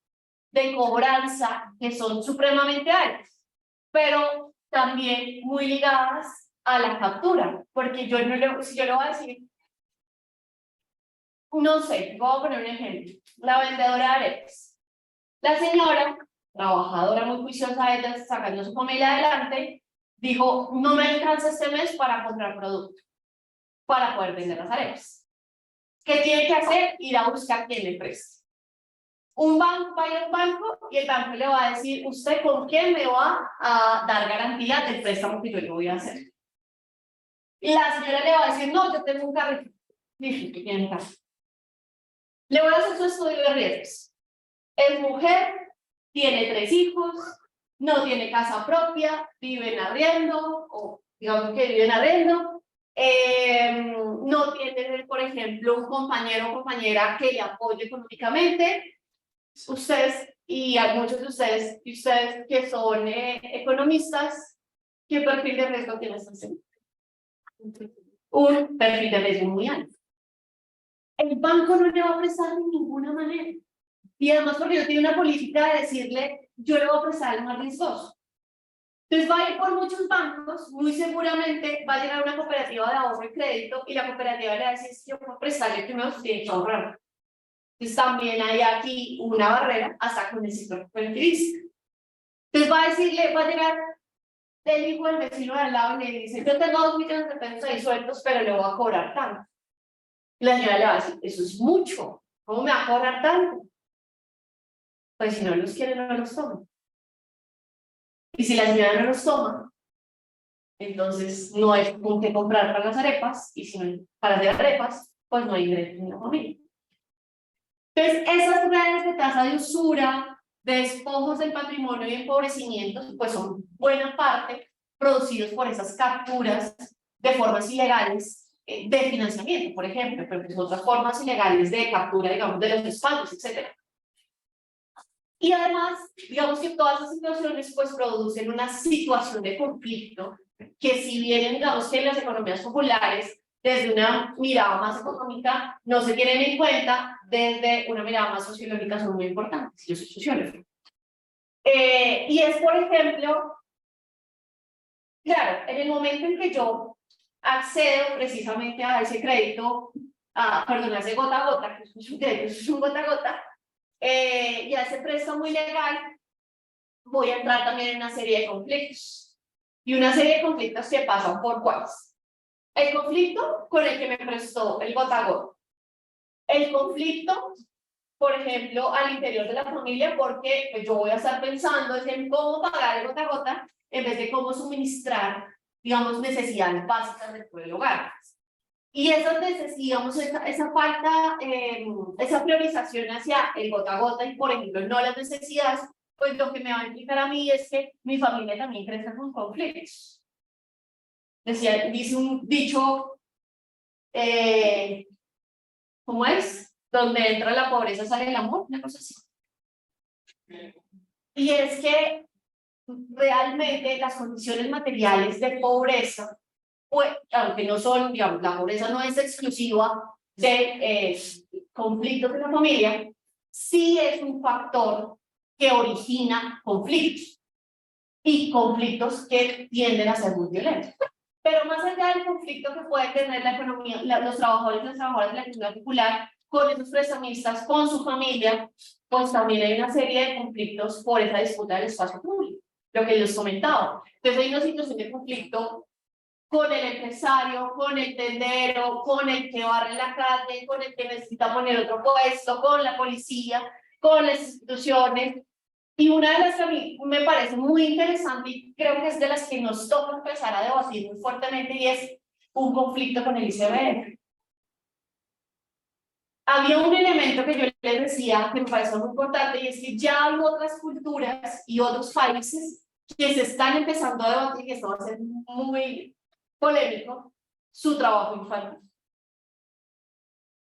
de cobranza que son supremamente altas, pero también muy ligadas a la factura, porque yo no le, si yo le voy a decir, no sé, voy a poner un ejemplo, la vendedora de arepas. La señora, trabajadora muy juiciosa, ella sacando su familia adelante, dijo, no me alcanza este mes para comprar producto, para poder vender las arepas. ¿Qué tiene que hacer? Ir a buscar quién le preste. Un banco va a ir al banco y el banco le va a decir, ¿usted con quién me va a dar garantía del préstamo que yo le voy a hacer? Y la señora le va a decir, no, yo tengo un carrito. Dice que tiene un carro. Le voy a hacer su estudio de riesgos. Es mujer, tiene 3 hijos, no tiene casa propia, vive en arriendo, o digamos que vive en arriendo, no tiene, por ejemplo, un compañero o compañera que le apoye económicamente. Ustedes, y a muchos de ustedes que son economistas, ¿qué perfil de riesgo tiene esta señora? Un perfil de riesgo muy alto. El banco no le va a prestar de ninguna manera. Y además porque no tiene una política de decirle, yo le voy a prestar el más riesgoso. Entonces va a ir por muchos bancos, muy seguramente va a llegar a una cooperativa de ahorro y crédito y la cooperativa le va a decir, yo puedo prestarle que uno tiene que ahorrar. Entonces también hay aquí una barrera hasta con el sector cooperativista. Entonces va a decirle, va a llegar el hijo del vecino de al lado y le dice, yo tengo 2 millones de pesos ahí sueltos, pero le voy a cobrar tanto. Y la señora le va a decir, eso es mucho, ¿cómo me va a cobrar tanto? Pues si no los quiere, no los toma. Y si la señora no los toma, entonces no hay con qué comprar para las arepas, y si no hay para hacer arepas, pues no hay ingresos en la familia. Entonces, esas redes de tasa de usura, de despojos del patrimonio y empobrecimiento, pues son buena parte producidos por esas capturas de formas ilegales de financiamiento, por ejemplo, pero que son otras formas ilegales de captura, digamos, de los espacios, etc. Y además, digamos que todas esas situaciones pues producen una situación de conflicto que si bien digamos que en las economías populares desde una mirada más económica no se tienen en cuenta, desde una mirada más sociológica son muy importantes. Yo soy sociólogo. Y es, por ejemplo, claro, en el momento en que yo accedo precisamente a ese crédito, perdón, a ese gota a gota, que es un crédito, es un gota a gota, y a ese préstamo ilegal, voy a entrar también en una serie de conflictos. Y una serie de conflictos que pasan por cuáles. El conflicto con el que me prestó el gota a gota. El conflicto, por ejemplo, al interior de la familia, porque pues, yo voy a estar pensando en cómo pagar el gota a gota en vez de cómo suministrar, digamos, necesidades básicas dentro del hogar. Y esas necesidades, digamos, esa falta, esa priorización hacia el gota a gota y, por ejemplo, no las necesidades, pues lo que me va a implicar a mí es que mi familia también crezca con conflictos. Dice un dicho, ¿cómo es? Donde entra la pobreza sale el amor, una cosa así. Y es que realmente las condiciones materiales de pobreza, pues, aunque no son, digamos, la pobreza no es exclusiva de conflictos de la familia, sí es un factor que origina conflictos y conflictos que tienden a ser muy violentos. Pero más allá del conflicto que puede tener la economía, los trabajadores y las trabajadoras de la economía popular con esos prestamistas, con su familia, pues también hay una serie de conflictos por esa disputa del espacio público, lo que les comentaba. Entonces hay una situación de conflicto con el empresario, con el tendero, con el que barre la calle, con el que necesita poner otro puesto, con la policía, con las instituciones. Y una de las que a mí me parece muy interesante y creo que es de las que nos toca empezar a debatir muy fuertemente y es un conflicto con el ICBF. Había un elemento que yo les decía que me parece muy importante y es que ya hay otras culturas y otros países que se están empezando a debatir, que esto va a ser muy polémico, su trabajo infantil.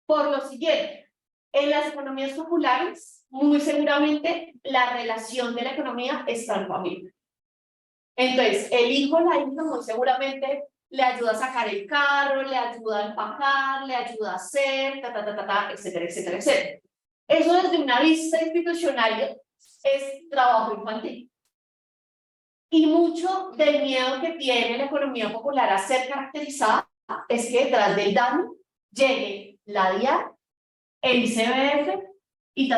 Por lo siguiente, en las economías populares muy seguramente la relación de la economía está en familia. Entonces, el hijo o la hija muy seguramente le ayuda a sacar el carro, le ayuda a empacar, le ayuda a hacer, etcétera, etcétera, etcétera. Eso desde una vista institucional es trabajo infantil. Y mucho del miedo que tiene la economía popular a ser caracterizada es que detrás del DANI llegue la DIAN, el ICBF y y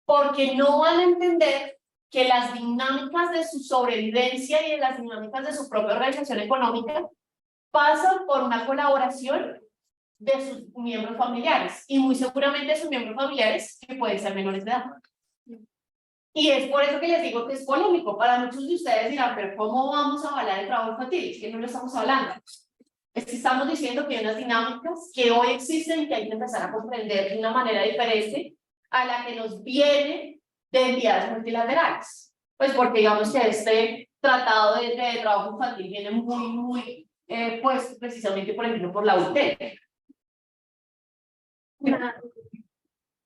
porque no van a entender que las dinámicas de su sobrevivencia y de las dinámicas de su propia organización económica pasan por una colaboración de sus miembros familiares, y muy seguramente sus miembros familiares que pueden ser menores de edad. Y es por eso que les digo que es polémico. Para muchos de ustedes dirán, pero ¿cómo vamos a avalar el trabajo infantil? Es que no lo estamos hablando. Es que estamos diciendo que hay unas dinámicas que hoy existen y que hay que empezar a comprender de una manera diferente a la que nos viene de entidades multilaterales. Pues porque digamos que este tratado de trabajo infantil viene muy pues precisamente, por ejemplo, por la UTE.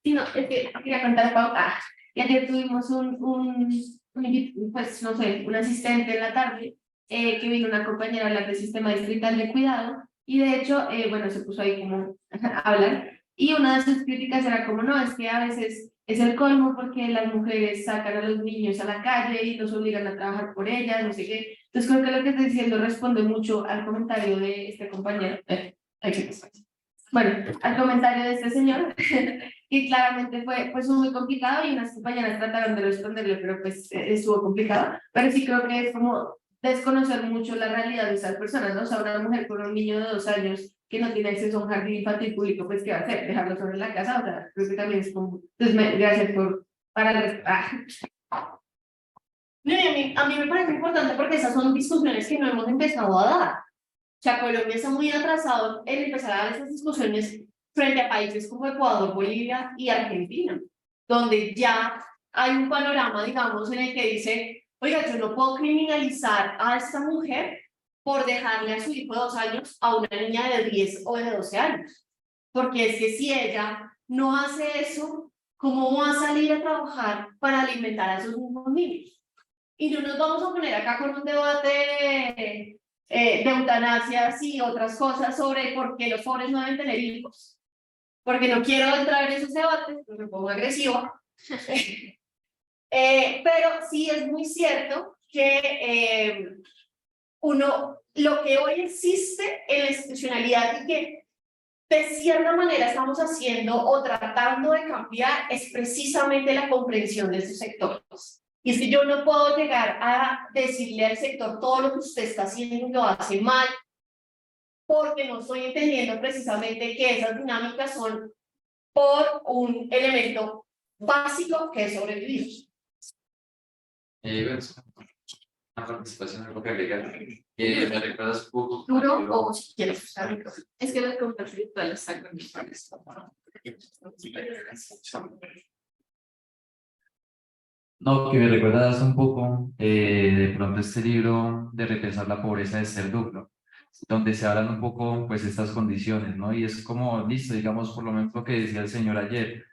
Sí, no, es que quería contar, Pau, que ayer tuvimos pues no sé, un asistente en la tarde, que vino una compañera a hablar del sistema distrital de cuidado, y de hecho, bueno, se puso ahí como a hablar, y una de sus críticas era como, no, es que a veces es el colmo porque las mujeres sacan a los niños a la calle y los obligan a trabajar por ellas, no sé qué. Entonces creo que lo que estoy diciendo responde mucho al comentario de este compañero, bueno, al comentario de este señor, que claramente fue pues muy complicado y unas compañeras trataron de responderle, pero pues estuvo complicado. Pero sí creo que es como desconocer mucho la realidad de esas personas, ¿no? O sea, una mujer con un niño de 2 años que no tiene acceso a un jardín infantil público, pues ¿qué va a hacer? Dejarlo sobre la casa, o sea, creo que también es como, entonces gracias No, y a mí me parece importante porque esas son discusiones que no hemos empezado a dar. O sea, Colombia está muy atrasado en empezar a dar esas discusiones frente a países como Ecuador, Bolivia y Argentina, donde ya hay un panorama, digamos, en el que dice, oiga, yo no puedo criminalizar a esta mujer por dejarle a su hijo de 2 años a una niña de 10 o de 12 años. Porque es que si ella no hace eso, ¿cómo va a salir a trabajar para alimentar a esos mismos niños? Y no nos vamos a poner acá con un debate de eutanasia y otras cosas sobre por qué los pobres no deben tener hijos. Porque no quiero entrar en esos debates, porque me pongo agresiva. Pero sí es muy cierto que lo que hoy existe en la institucionalidad y que de cierta manera estamos haciendo o tratando de cambiar es precisamente la comprensión de estos sectores. Y es que yo no puedo llegar a decirle al sector todo lo que usted está haciendo lo hace mal, porque no estoy entendiendo precisamente que esas dinámicas son por un elemento básico que es sobrevivir. Una participación en lo que agregar. ¿Me recuerdas un poco? Duro o si quieres usar el micrófono. Es que las compras virtuales están con No, que me recuerdas un poco de pronto este libro de Repensar la pobreza de Esther Duflo, donde se hablan un poco pues estas condiciones, ¿no? Y es como, listo, digamos, por lo menos lo que decía el señor ayer,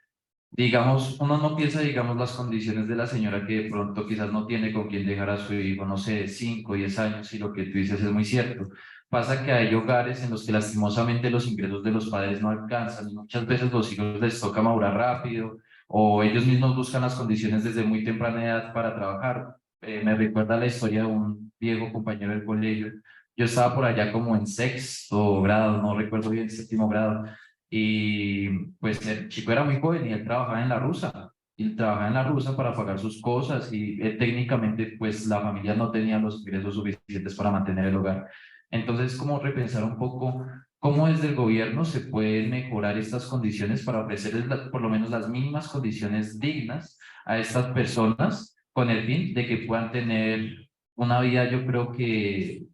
digamos, uno no piensa, digamos, las condiciones de la señora que de pronto quizás no tiene con quién dejar a su hijo, no sé, 5 o 10 años, y lo que tú dices es muy cierto. Pasa que hay hogares en los que lastimosamente los ingresos de los padres no alcanzan y muchas veces los hijos les toca madurar rápido o ellos mismos buscan las condiciones desde muy temprana edad para trabajar. Me recuerda la historia de un viejo compañero del colegio. Yo estaba por allá como en 6º grado, no recuerdo bien, 7º grado, y pues el chico era muy joven y él trabajaba en la rusa. Y él trabajaba en la rusa para pagar sus cosas y técnicamente pues la familia no tenía los ingresos suficientes para mantener el hogar. Entonces, como repensar un poco cómo desde el gobierno se pueden mejorar estas condiciones para ofrecerles por lo menos las mínimas condiciones dignas a estas personas con el fin de que puedan tener una vida, yo creo que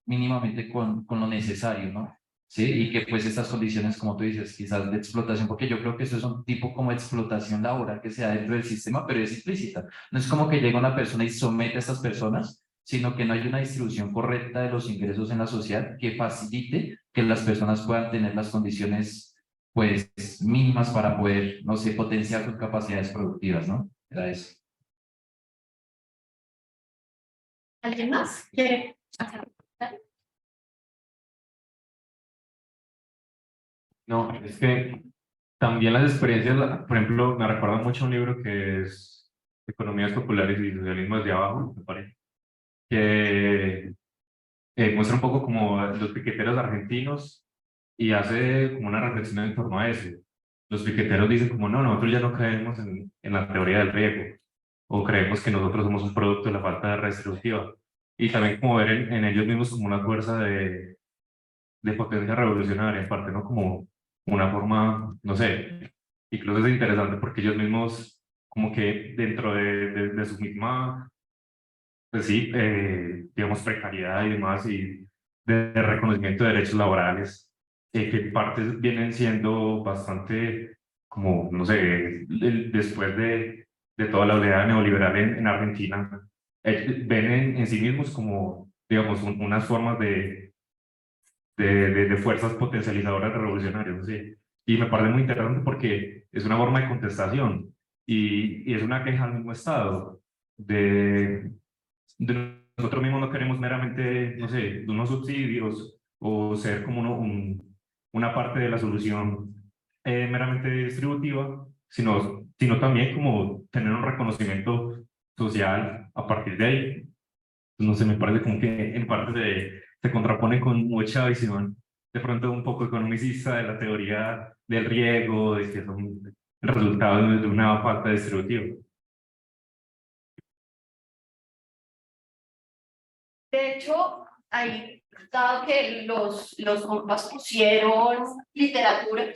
mínimamente con lo necesario, ¿no? Sí, y que pues estas condiciones, como tú dices, quizás de explotación, porque yo creo que eso es un tipo como de explotación laboral que se da dentro del sistema, pero es implícita. No es como que llega una persona y somete a estas personas, sino que no hay una distribución correcta de los ingresos en la sociedad que facilite que las personas puedan tener las condiciones pues mínimas para poder, no sé, potenciar sus capacidades productivas, ¿no? Era eso. ¿Alguien más quiere hacer? No, es que también las experiencias, por ejemplo, me recuerda mucho a un libro que es Economías Populares y Socialismo desde abajo, me parece, que muestra un poco como los piqueteros argentinos y hace como una reflexión en torno a eso. Los piqueteros dicen como, no, nosotros ya no caemos en la teoría del riesgo, o creemos que nosotros somos un producto de la falta de redistributiva. Y también como ver en ellos mismos como una fuerza de potencia revolucionaria, en parte, ¿no? Como una forma, no sé, incluso es interesante porque ellos mismos, como que dentro de su misma, pues sí, digamos, precariedad y demás, y de reconocimiento de derechos laborales, que en parte vienen siendo bastante, como, no sé, después de toda la oleada neoliberal en Argentina, ven en sí mismos como, digamos, unas formas de fuerzas potencializadoras revolucionarias, ¿sí? Y me parece muy interesante porque es una forma de contestación y es una queja al mismo Estado de nosotros mismos no queremos meramente, no sé, de unos subsidios o ser como una parte de la solución meramente distributiva, sino también como tener un reconocimiento social a partir de ahí. No sé, me parece como que en parte se contrapone con mucha visión, de pronto un poco economicista de la teoría del riesgo, de que son el resultado de una falta distributiva. De hecho, ahí, dado que los compas pusieron literatura,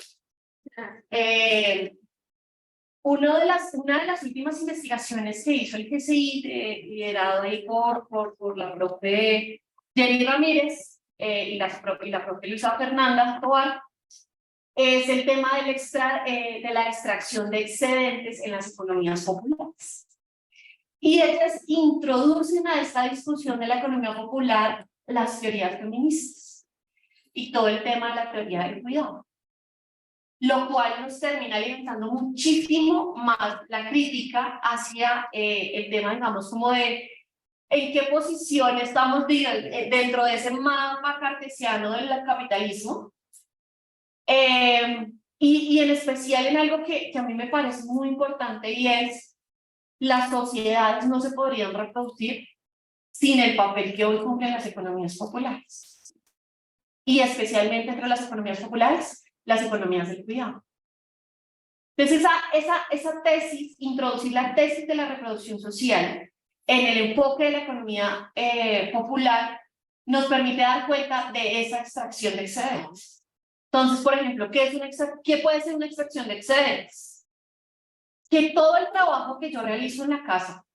una de las últimas investigaciones que hizo el GCI, liderado ahí por la profe Jenny Ramírez y la profe Luisa Fernanda Tobar, es el tema de la extracción de excedentes en las economías populares. Y ellas introducen a esta discusión de la economía popular las teorías feministas y todo el tema de la teoría del cuidado, lo cual nos termina alimentando muchísimo más la crítica hacia el tema, digamos, como de en qué posición estamos dentro de ese mapa cartesiano del capitalismo, y en especial en algo que a mí me parece muy importante, y es las sociedades no se podrían reproducir sin el papel que hoy cumplen las economías populares. Y especialmente entre las economías populares, las economías del cuidado. Entonces, esa tesis, introducir la tesis de la reproducción social en el enfoque de la economía popular, nos permite dar cuenta de esa extracción de excedentes. Entonces, por ejemplo, ¿qué puede ser una extracción de excedentes? Que todo el trabajo que yo realizo en la casa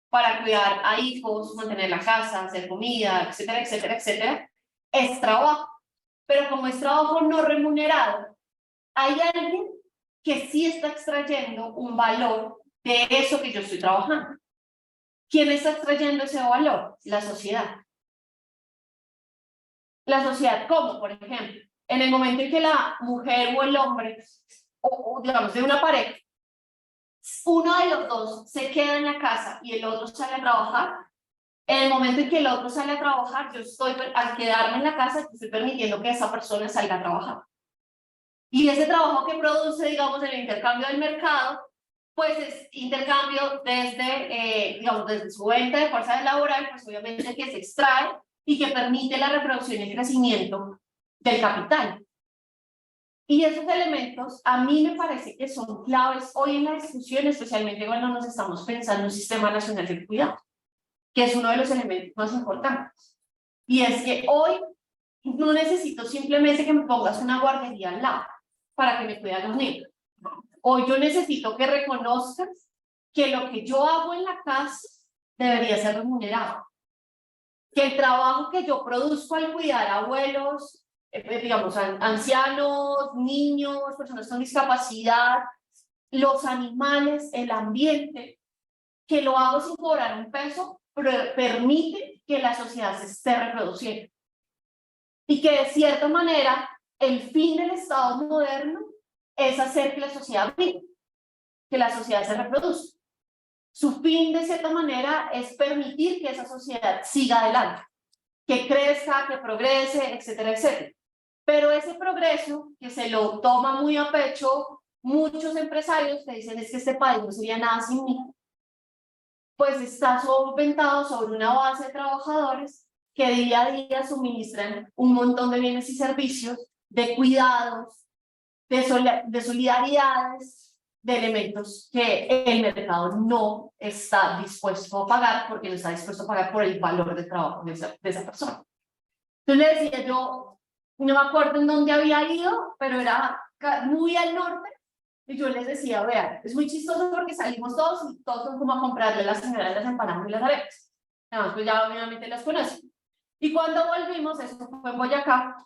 para cuidar a hijos, mantener la casa, hacer comida, etcétera, etcétera, etcétera, es trabajo. Pero como es trabajo no remunerado, hay alguien que sí está extrayendo un valor de eso que yo estoy trabajando. ¿Quién está extrayendo ese valor? La sociedad. La sociedad, ¿cómo? Por ejemplo, en el momento en que la mujer o el hombre, o digamos de una pareja, uno de los dos se queda en la casa y el otro sale a trabajar, en el momento en que el otro sale a trabajar, yo estoy, al quedarme en la casa, estoy permitiendo que esa persona salga a trabajar. Y ese trabajo que produce, digamos, el intercambio del mercado, pues es intercambio desde, digamos, desde su venta de fuerza laboral, pues obviamente que se extrae y que permite la reproducción y el crecimiento del capital. Y esos elementos a mí me parece que son claves hoy en la discusión, especialmente cuando nos estamos pensando en un sistema nacional de cuidado, que es uno de los elementos más importantes. Y es que hoy no necesito simplemente que me pongas una guardería al lado para que me cuide a los niños. Hoy yo necesito que reconozcas que lo que yo hago en la casa debería ser remunerado. Que el trabajo que yo produzco al cuidar a abuelos, digamos, ancianos, niños, personas con discapacidad, los animales, el ambiente, que lo hago sin cobrar un peso, pero permite que la sociedad se esté reproduciendo. Y que de cierta manera el fin del Estado moderno es hacer que la sociedad viva, que la sociedad se reproduzca. Su fin, de cierta manera, es permitir que esa sociedad siga adelante, que crezca, que progrese, etcétera, etcétera. Pero ese progreso, que se lo toma muy a pecho muchos empresarios que dicen es que este país no sería nada sin mí, pues está solventado sobre una base de trabajadores que día a día suministran un montón de bienes y servicios, de cuidados, de solidaridades, de elementos que el mercado no está dispuesto a pagar porque no está dispuesto a pagar por el valor de trabajo de esa persona. Entonces le decía yo, no me acuerdo en dónde había ido, pero era muy al norte, y yo les decía, vean, es muy chistoso porque salimos todos y todos son como a comprarle a la señora de las empanadas y las arepas. Además, pues ya obviamente las conocen. Y cuando volvimos, eso fue en Boyacá,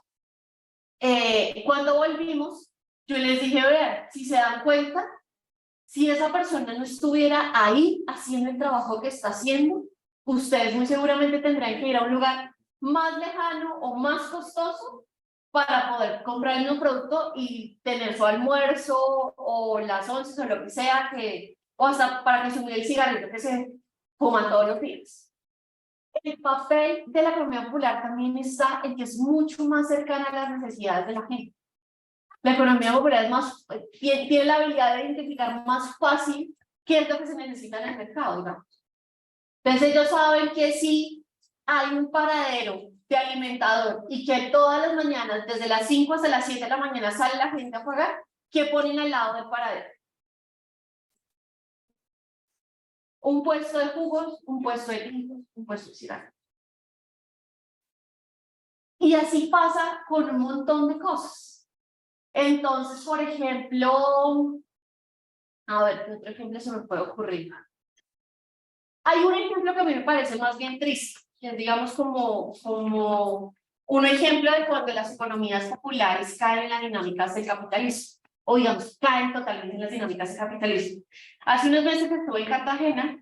cuando volvimos, yo les dije, vean, si se dan cuenta, si esa persona no estuviera ahí haciendo el trabajo que está haciendo, ustedes muy seguramente tendrán que ir a un lugar más lejano o más costoso para poder comprar un producto y tener su almuerzo o las once o lo que sea, o hasta para consumir el cigarrito que se fuman todos los días. El papel de la economía popular también está en que es mucho más cercana a las necesidades de la gente. La economía popular es más, tiene la habilidad de identificar más fácil qué es lo que se necesita en el mercado, digamos. Entonces ellos saben que si hay un paradero de alimentador y que todas las mañanas, desde las 5 hasta las 7 de la mañana, sale la gente a pagar, ¿qué ponen al lado del paradero? Un puesto de jugos, un puesto de tintos, un puesto de cigarros. Y así pasa con un montón de cosas. Entonces, por ejemplo, a ver, ¿qué otro ejemplo se me puede ocurrir? Hay un ejemplo que a mí me parece más bien triste, que es, digamos, como un ejemplo de cuando las economías populares caen en las dinámicas del capitalismo, o digamos, caen totalmente en las dinámicas del capitalismo. Hace unos meses estuve en Cartagena,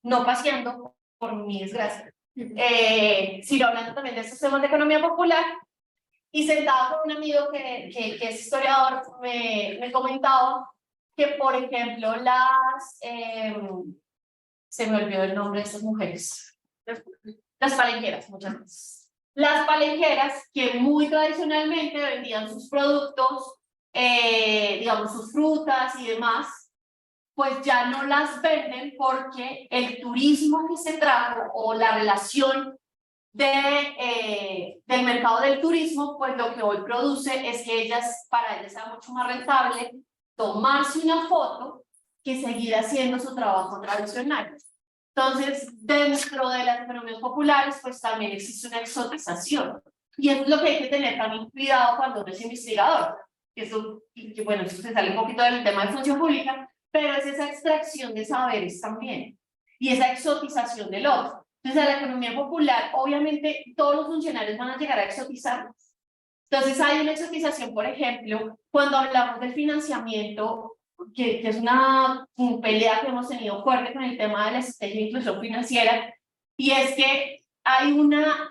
no paseando, por mi desgracia, sino hablando también de estos temas de economía popular, y sentado con un amigo que es historiador, me comentaba que, por ejemplo, se me olvidó el nombre de estas mujeres, las palenqueras, muchas gracias. Las palenqueras que muy tradicionalmente vendían sus productos, digamos sus frutas y demás, pues ya no las venden porque el turismo que se trajo o la relación del mercado del turismo, pues lo que hoy produce es que para ellas sea mucho más rentable tomarse una foto que seguir haciendo su trabajo tradicional. Entonces, dentro de las economías populares, pues también existe una exotización. Y eso es lo que hay que tener también cuidado cuando uno es investigador. Que bueno, eso se sale un poquito del tema de función pública, pero es esa extracción de saberes también. Y esa exotización del otro. Entonces, a la economía popular, obviamente, todos los funcionarios van a llegar a exotizar. Entonces, hay una exotización, por ejemplo, cuando hablamos del financiamiento, que es una pelea que hemos tenido fuerte con el tema de la estrategia de inclusión financiera, y es que hay una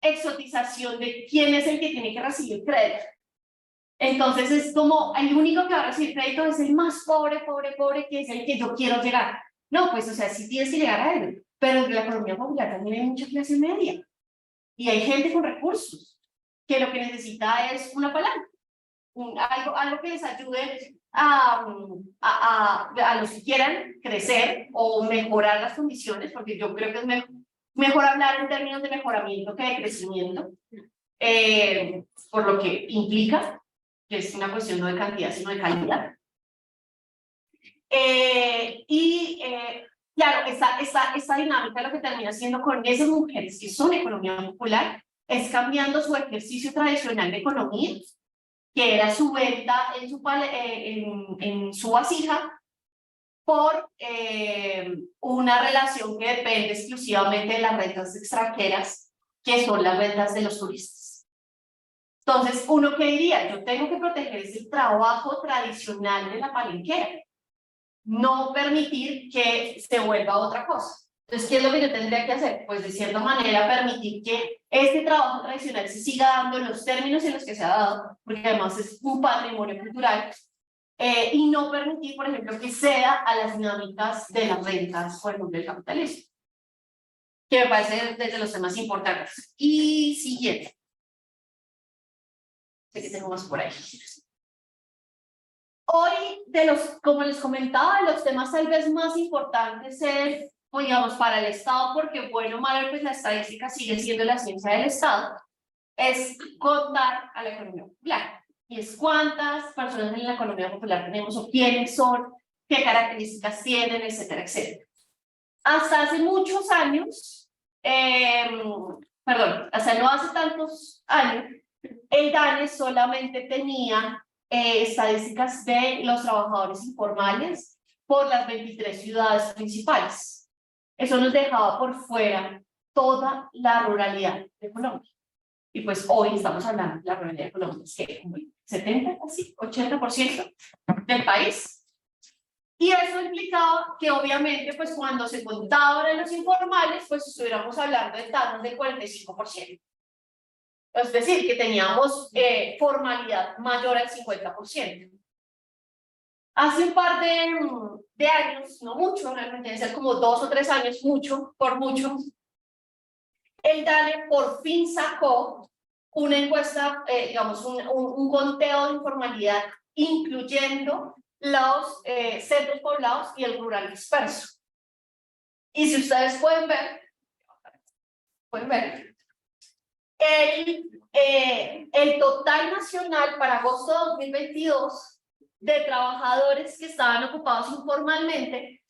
exotización de quién es el que tiene que recibir crédito. Entonces es como el único que va a recibir crédito es el más pobre, que es el que yo quiero llegar. No, pues o sea, sí tienes que llegar a él, pero en la economía popular también hay mucha clase media y hay gente con recursos que lo que necesita es una palanca, algo que les ayude a los que quieran crecer o mejorar las condiciones, porque yo creo que es mejor hablar en términos de mejoramiento que de crecimiento, por lo que implica, que es una cuestión no de cantidad, sino de calidad. Claro, esta dinámica lo que termina haciendo con esas mujeres que son economía popular es cambiando su ejercicio tradicional de economía, que era su venta en su vasija, por una relación que depende exclusivamente de las rentas extranjeras, que son las rentas de los turistas. Entonces, uno que diría, yo tengo que proteger ese trabajo tradicional de la palenquera, no permitir que se vuelva otra cosa. Entonces, ¿qué es lo que yo tendría que hacer? Pues de cierta manera permitir que este trabajo tradicional se siga dando en los términos en los que se ha dado, porque además es un patrimonio cultural, y no permitir, por ejemplo, que ceda a las dinámicas de las rentas, por ejemplo, del capitalismo, que me parece desde los temas importantes. Y siguiente. Sé que tengo más por ahí. Hoy, como les comentaba, de los temas tal vez más importantes es, digamos, para el Estado, porque bueno o malo, pues la estadística sigue siendo la ciencia del Estado, es contar a la economía popular. Y es cuántas personas en la economía popular tenemos o quiénes son, qué características tienen, etcétera, etcétera. Hasta hace muchos años, hasta no hace tantos años, el DANE solamente tenía estadísticas de los trabajadores informales por las 23 ciudades principales. Eso nos dejaba por fuera toda la ruralidad de Colombia. Y pues hoy estamos hablando de la ruralidad de Colombia, que 70, casi 80% del país. Y eso implicaba que obviamente pues cuando se contaban en los informales, pues estuviéramos hablando de tasas del 45%. Es decir, que teníamos formalidad mayor al 50%. Hace un par de años, no mucho, realmente debe ser como 2 o 3 años, mucho, por mucho, el DANE por fin sacó una encuesta, digamos, un conteo de informalidad, incluyendo los centros poblados y el rural disperso. Y si ustedes pueden ver, el total nacional para agosto de 2022 de trabajadores que estaban ocupados informalmente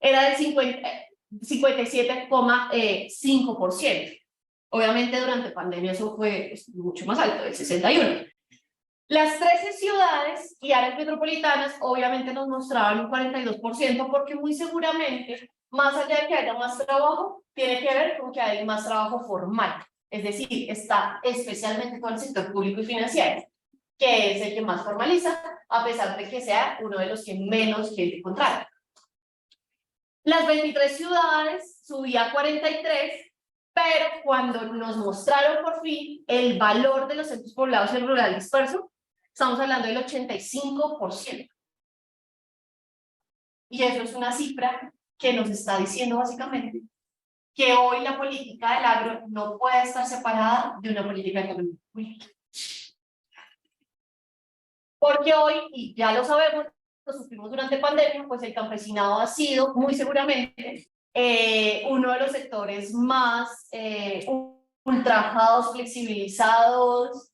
era del 57,5%. Obviamente durante pandemia eso fue mucho más alto, el 61%. Las 13 ciudades y áreas metropolitanas obviamente nos mostraban un 42% porque muy seguramente, más allá de que haya más trabajo, tiene que ver con que hay más trabajo formal. Es decir, está especialmente con el sector público y financiero, que es el que más formaliza, a pesar de que sea uno de los que menos gente contrata. Las 23 ciudades subía a 43, pero cuando nos mostraron por fin el valor de los centros poblados y el rural disperso, estamos hablando del 85%. Y eso es una cifra que nos está diciendo básicamente que hoy la política del agro no puede estar separada de una política económica. Porque hoy, y ya lo sabemos, lo sufrimos durante pandemia, pues el campesinado ha sido muy seguramente uno de los sectores más ultrajados, flexibilizados,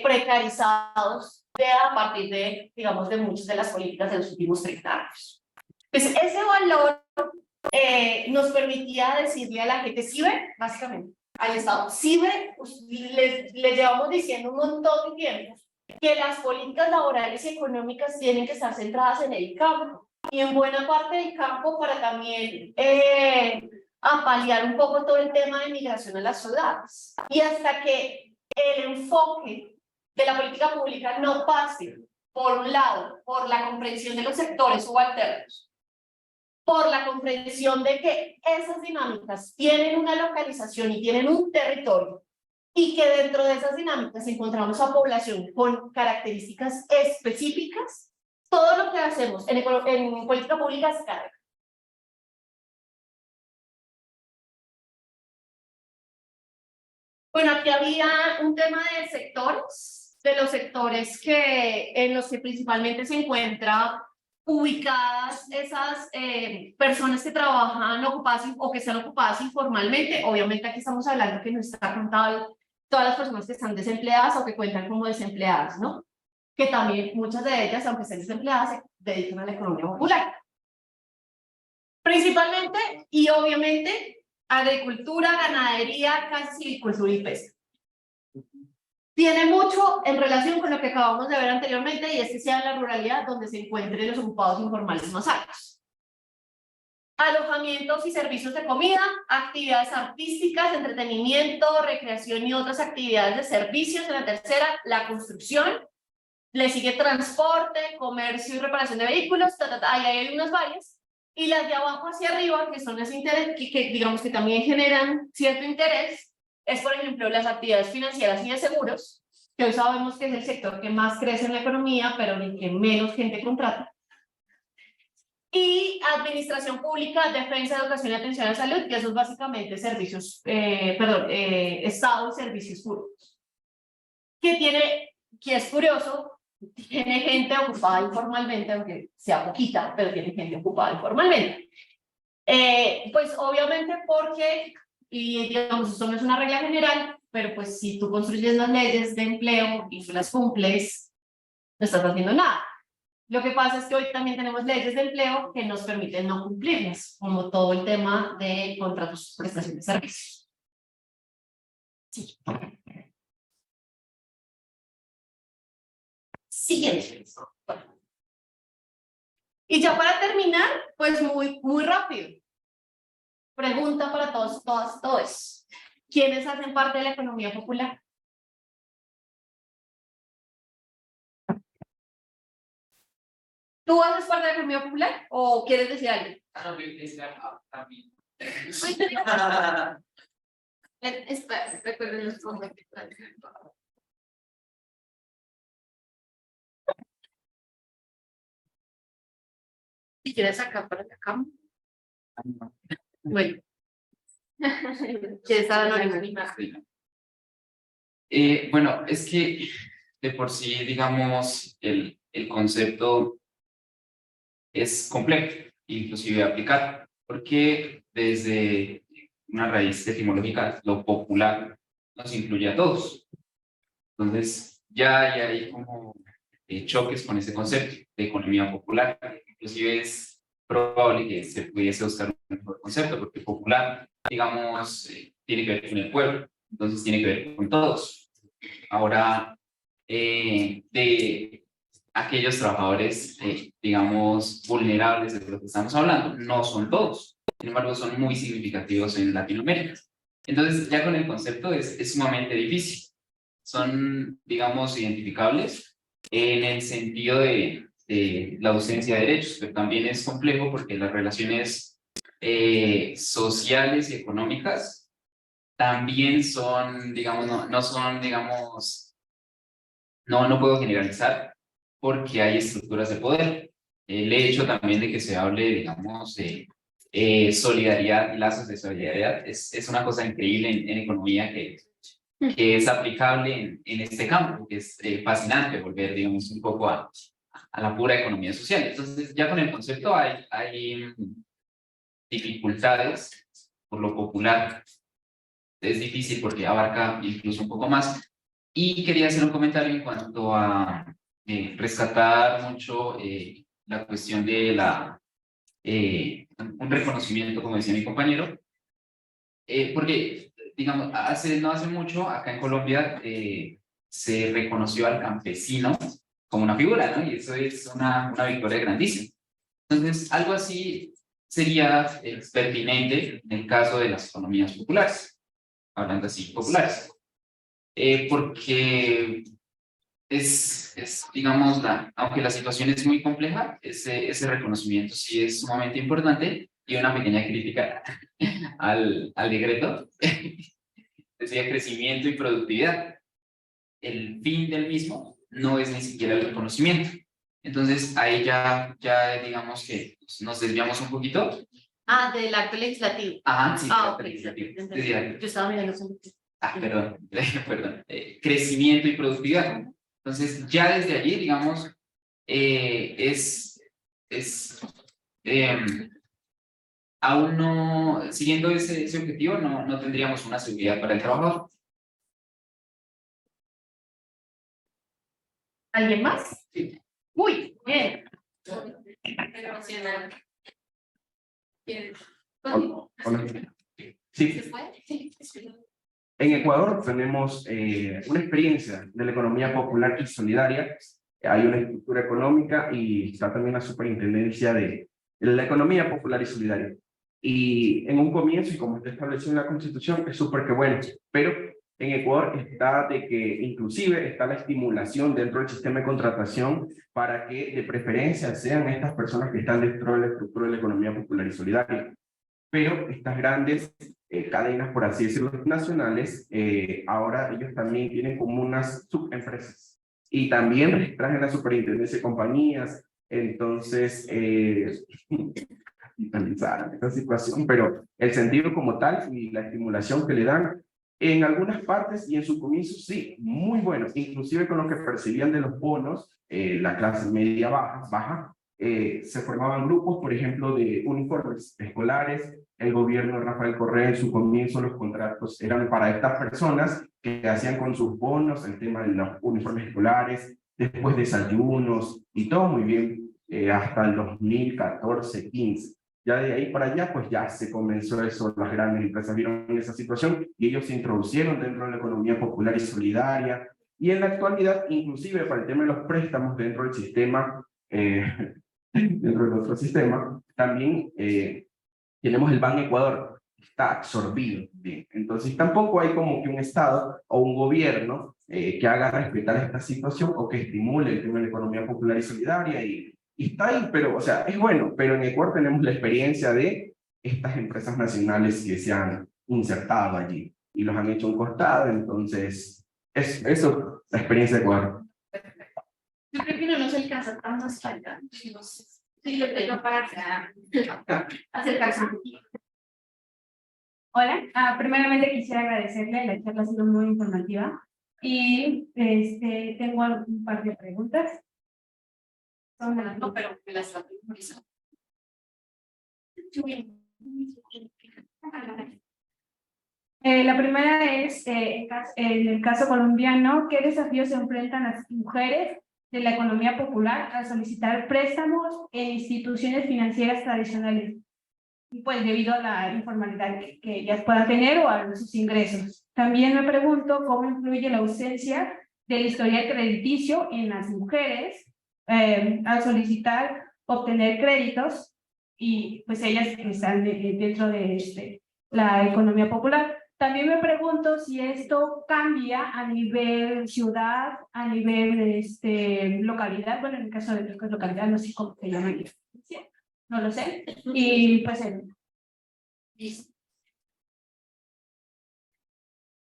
precarizados a partir de, digamos, de muchas de las políticas de los últimos 30 años. Pues ese valor nos permitía decirle a la gente, sí ve, básicamente, al Estado, sí ve, pues, les llevamos diciendo un montón de tiempo que las políticas laborales y económicas tienen que estar centradas en el campo y en buena parte del campo para también apalear un poco todo el tema de migración a las ciudades. Y hasta que el enfoque de la política pública no pase, por un lado, por la comprensión de los sectores subalternos, por la comprensión de que esas dinámicas tienen una localización y tienen un territorio, y que dentro de esas dinámicas encontramos a población con características específicas, todo lo que hacemos en política pública es carga. Bueno, aquí había un tema de sectores, de los sectores en los que principalmente se encuentra ubicadas esas personas que trabajan ocupadas o que están ocupadas informalmente. Obviamente aquí estamos hablando que no está contado todas las personas que están desempleadas o que cuentan como desempleadas, ¿no? Que también muchas de ellas, aunque estén desempleadas, se dedican a la economía popular. Principalmente y obviamente agricultura, ganadería, caza, silvicultura y pesca. Tiene mucho en relación con lo que acabamos de ver anteriormente, y es que sea la ruralidad donde se encuentren los ocupados informales más altos. Alojamientos y servicios de comida, actividades artísticas, entretenimiento, recreación y otras actividades de servicios. En la tercera, la construcción. Le sigue transporte, comercio y reparación de vehículos. Ahí hay unas varias. Y las de abajo hacia arriba, que son las que digamos que también generan cierto interés, es por ejemplo las actividades financieras y de seguros, que hoy sabemos que es el sector que más crece en la economía, pero ni que menos gente contrata. Y administración pública, defensa, educación y atención a la salud, que eso es básicamente servicios, Estado y servicios públicos. Que es curioso, tiene gente ocupada informalmente, aunque sea poquita, pero tiene gente ocupada informalmente. Pues obviamente porque, y digamos, esto no es una regla general, pero pues si tú construyes las leyes de empleo y tú las cumples, no estás haciendo nada. Lo que pasa es que hoy también tenemos leyes de empleo que nos permiten no cumplirlas, como todo el tema de contratos, prestación de servicios. Sí. Siguiente. Y ya para terminar, pues muy rápido. Pregunta para todos, todas, todos. ¿Quiénes hacen parte de la economía popular? ¿Tú haces parte de la economía popular o quieres decir algo? Espera, recuerden los momentos. Si quieres acá para la cámara. Bueno. ¿Quieres dar anónimo? Bueno, es que de por sí, digamos, el concepto es complejo, inclusive aplicar, porque desde una raíz etimológica, lo popular nos incluye a todos. Entonces, ya hay como choques con ese concepto de economía popular. Inclusive es probable que se pudiese buscar un mejor concepto, porque popular, digamos, tiene que ver con el pueblo, entonces tiene que ver con todos. Ahora, de aquellos trabajadores, digamos, vulnerables de lo que estamos hablando, no son todos, sin embargo, son muy significativos en Latinoamérica. Entonces, ya con el concepto es sumamente difícil. Son, digamos, identificables en el sentido de la ausencia de derechos, pero también es complejo porque las relaciones sociales y económicas también son, digamos, no son, digamos, no puedo generalizar porque hay estructuras de poder. El hecho también de que se hable, digamos, de solidaridad, lazos de solidaridad, es una cosa increíble en economía que es aplicable en este campo, que es fascinante volver, digamos, un poco a la pura economía social. Entonces, ya con el concepto hay dificultades por lo popular. Es difícil porque abarca incluso un poco más. Y quería hacer un comentario en cuanto a rescatar mucho la cuestión de un reconocimiento, como decía mi compañero, porque, digamos, no hace mucho, acá en Colombia, se reconoció al campesino como una figura, ¿no? Y eso es una victoria grandísima. Entonces, algo así sería pertinente en el caso de las economías populares, hablando así, populares. Porque digamos, aunque la situación es muy compleja, ese reconocimiento sí es sumamente importante. Y una pequeña crítica al decreto, decía crecimiento y productividad. El fin del mismo no es ni siquiera el reconocimiento. Entonces, ahí ya digamos que nos desviamos un poquito. Del acto legislativo. Ajá, sí, acto Ok. legislativo. Yo estaba mirando eso. Perdón. Crecimiento y productividad. Entonces, ya desde allí, digamos, aún no, siguiendo ese objetivo, no tendríamos una seguridad para el trabajador. ¿Alguien más? Sí. Uy, bien. Sí. En Ecuador tenemos una experiencia de la economía popular y solidaria. Hay una estructura económica y está también la superintendencia de la economía popular y solidaria. Y en un comienzo, y como está establecido en la Constitución, es súper que bueno, pero en Ecuador está de que inclusive está la estimulación dentro del sistema de contratación para que de preferencia sean estas personas que están dentro de la estructura de la economía popular y solidaria. Pero estas grandes cadenas, por así decirlo, nacionales, ahora ellos también tienen como unas subempresas y también registran en la superintendencia de compañías. Entonces, analizar esta situación, pero el sentido como tal y la estimulación que le dan en algunas partes y en su comienzo, sí, muy bueno, inclusive con lo que percibían de los bonos, la clase media baja, se formaban grupos, por ejemplo, de uniformes escolares. El gobierno de Rafael Correa en su comienzo los contratos eran para estas personas que hacían con sus bonos el tema de los uniformes escolares, después desayunos y todo muy bien, hasta el 2014-15. Ya de ahí para allá, pues ya se comenzó eso, las grandes empresas vieron esa situación y ellos se introducieron dentro de la economía popular y solidaria. Y en la actualidad, inclusive para el tema de los préstamos dentro del sistema, dentro de nuestro sistema, también tenemos el Ban Ecuador, está absorbido bien. Entonces tampoco hay como que un Estado o un gobierno que haga respetar esta situación o que estimule el tema de la economía popular y solidaria y está ahí, pero, o sea, es bueno, pero en Ecuador tenemos la experiencia de estas empresas nacionales que se han insertado allí y los han hecho un costado, entonces, es eso, la experiencia de Ecuador. Yo creo que no nos alcanza tan más falta. No sé. Sí, lo tengo para acercarse un poquito. Hola, primeramente quisiera agradecerle, la charla ha sido muy informativa y tengo un par de preguntas. No, pero me las está memorizando. La primera es, en el caso colombiano, ¿qué desafíos se enfrentan las mujeres de la economía popular al solicitar préstamos en instituciones financieras tradicionales? Pues debido a la informalidad que ellas puedan tener o a sus ingresos. También me pregunto cómo influye la ausencia del historial crediticio en las mujeres al solicitar obtener créditos y pues ellas están dentro de la economía popular. También me pregunto si esto cambia a nivel ciudad, a nivel localidad, bueno, en el caso de localidad no sé cómo se llama, no lo sé, y pues Listo.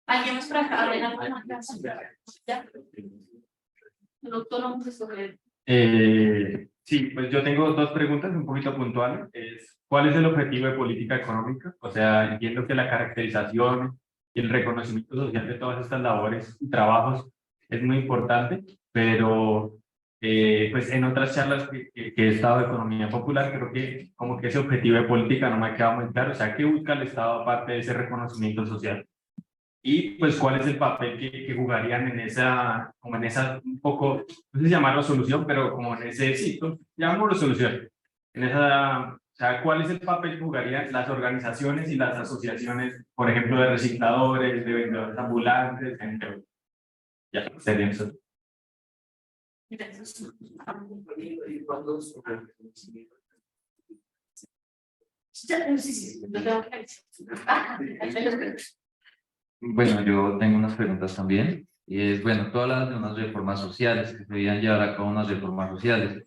¿Alguien más para acá? ¿Ya? El autónomo se escoger. Sí, pues yo tengo dos preguntas un poquito puntuales. ¿Cuál es el objetivo de política económica? O sea, entiendo que la caracterización y el reconocimiento social de todas estas labores y trabajos es muy importante, pero pues en otras charlas que he estado de economía popular, creo que como que ese objetivo de política no me ha quedado muy claro. O sea, ¿qué busca el Estado aparte de ese reconocimiento social? Y pues cuál es el papel que jugarían en esa, como en esa, un poco, no sé si llamarlo solución, pero como en ese, sí, llamémoslo solución. En esa, o sea, ¿cuál es el papel que jugarían las organizaciones y las asociaciones, por ejemplo, de recicladores, de vendedores ambulantes, entre otros? Ya, sería eso. Bueno, yo tengo unas preguntas también. Y es, bueno, tú hablas de unas reformas sociales, que se debían llevar a cabo unas reformas sociales.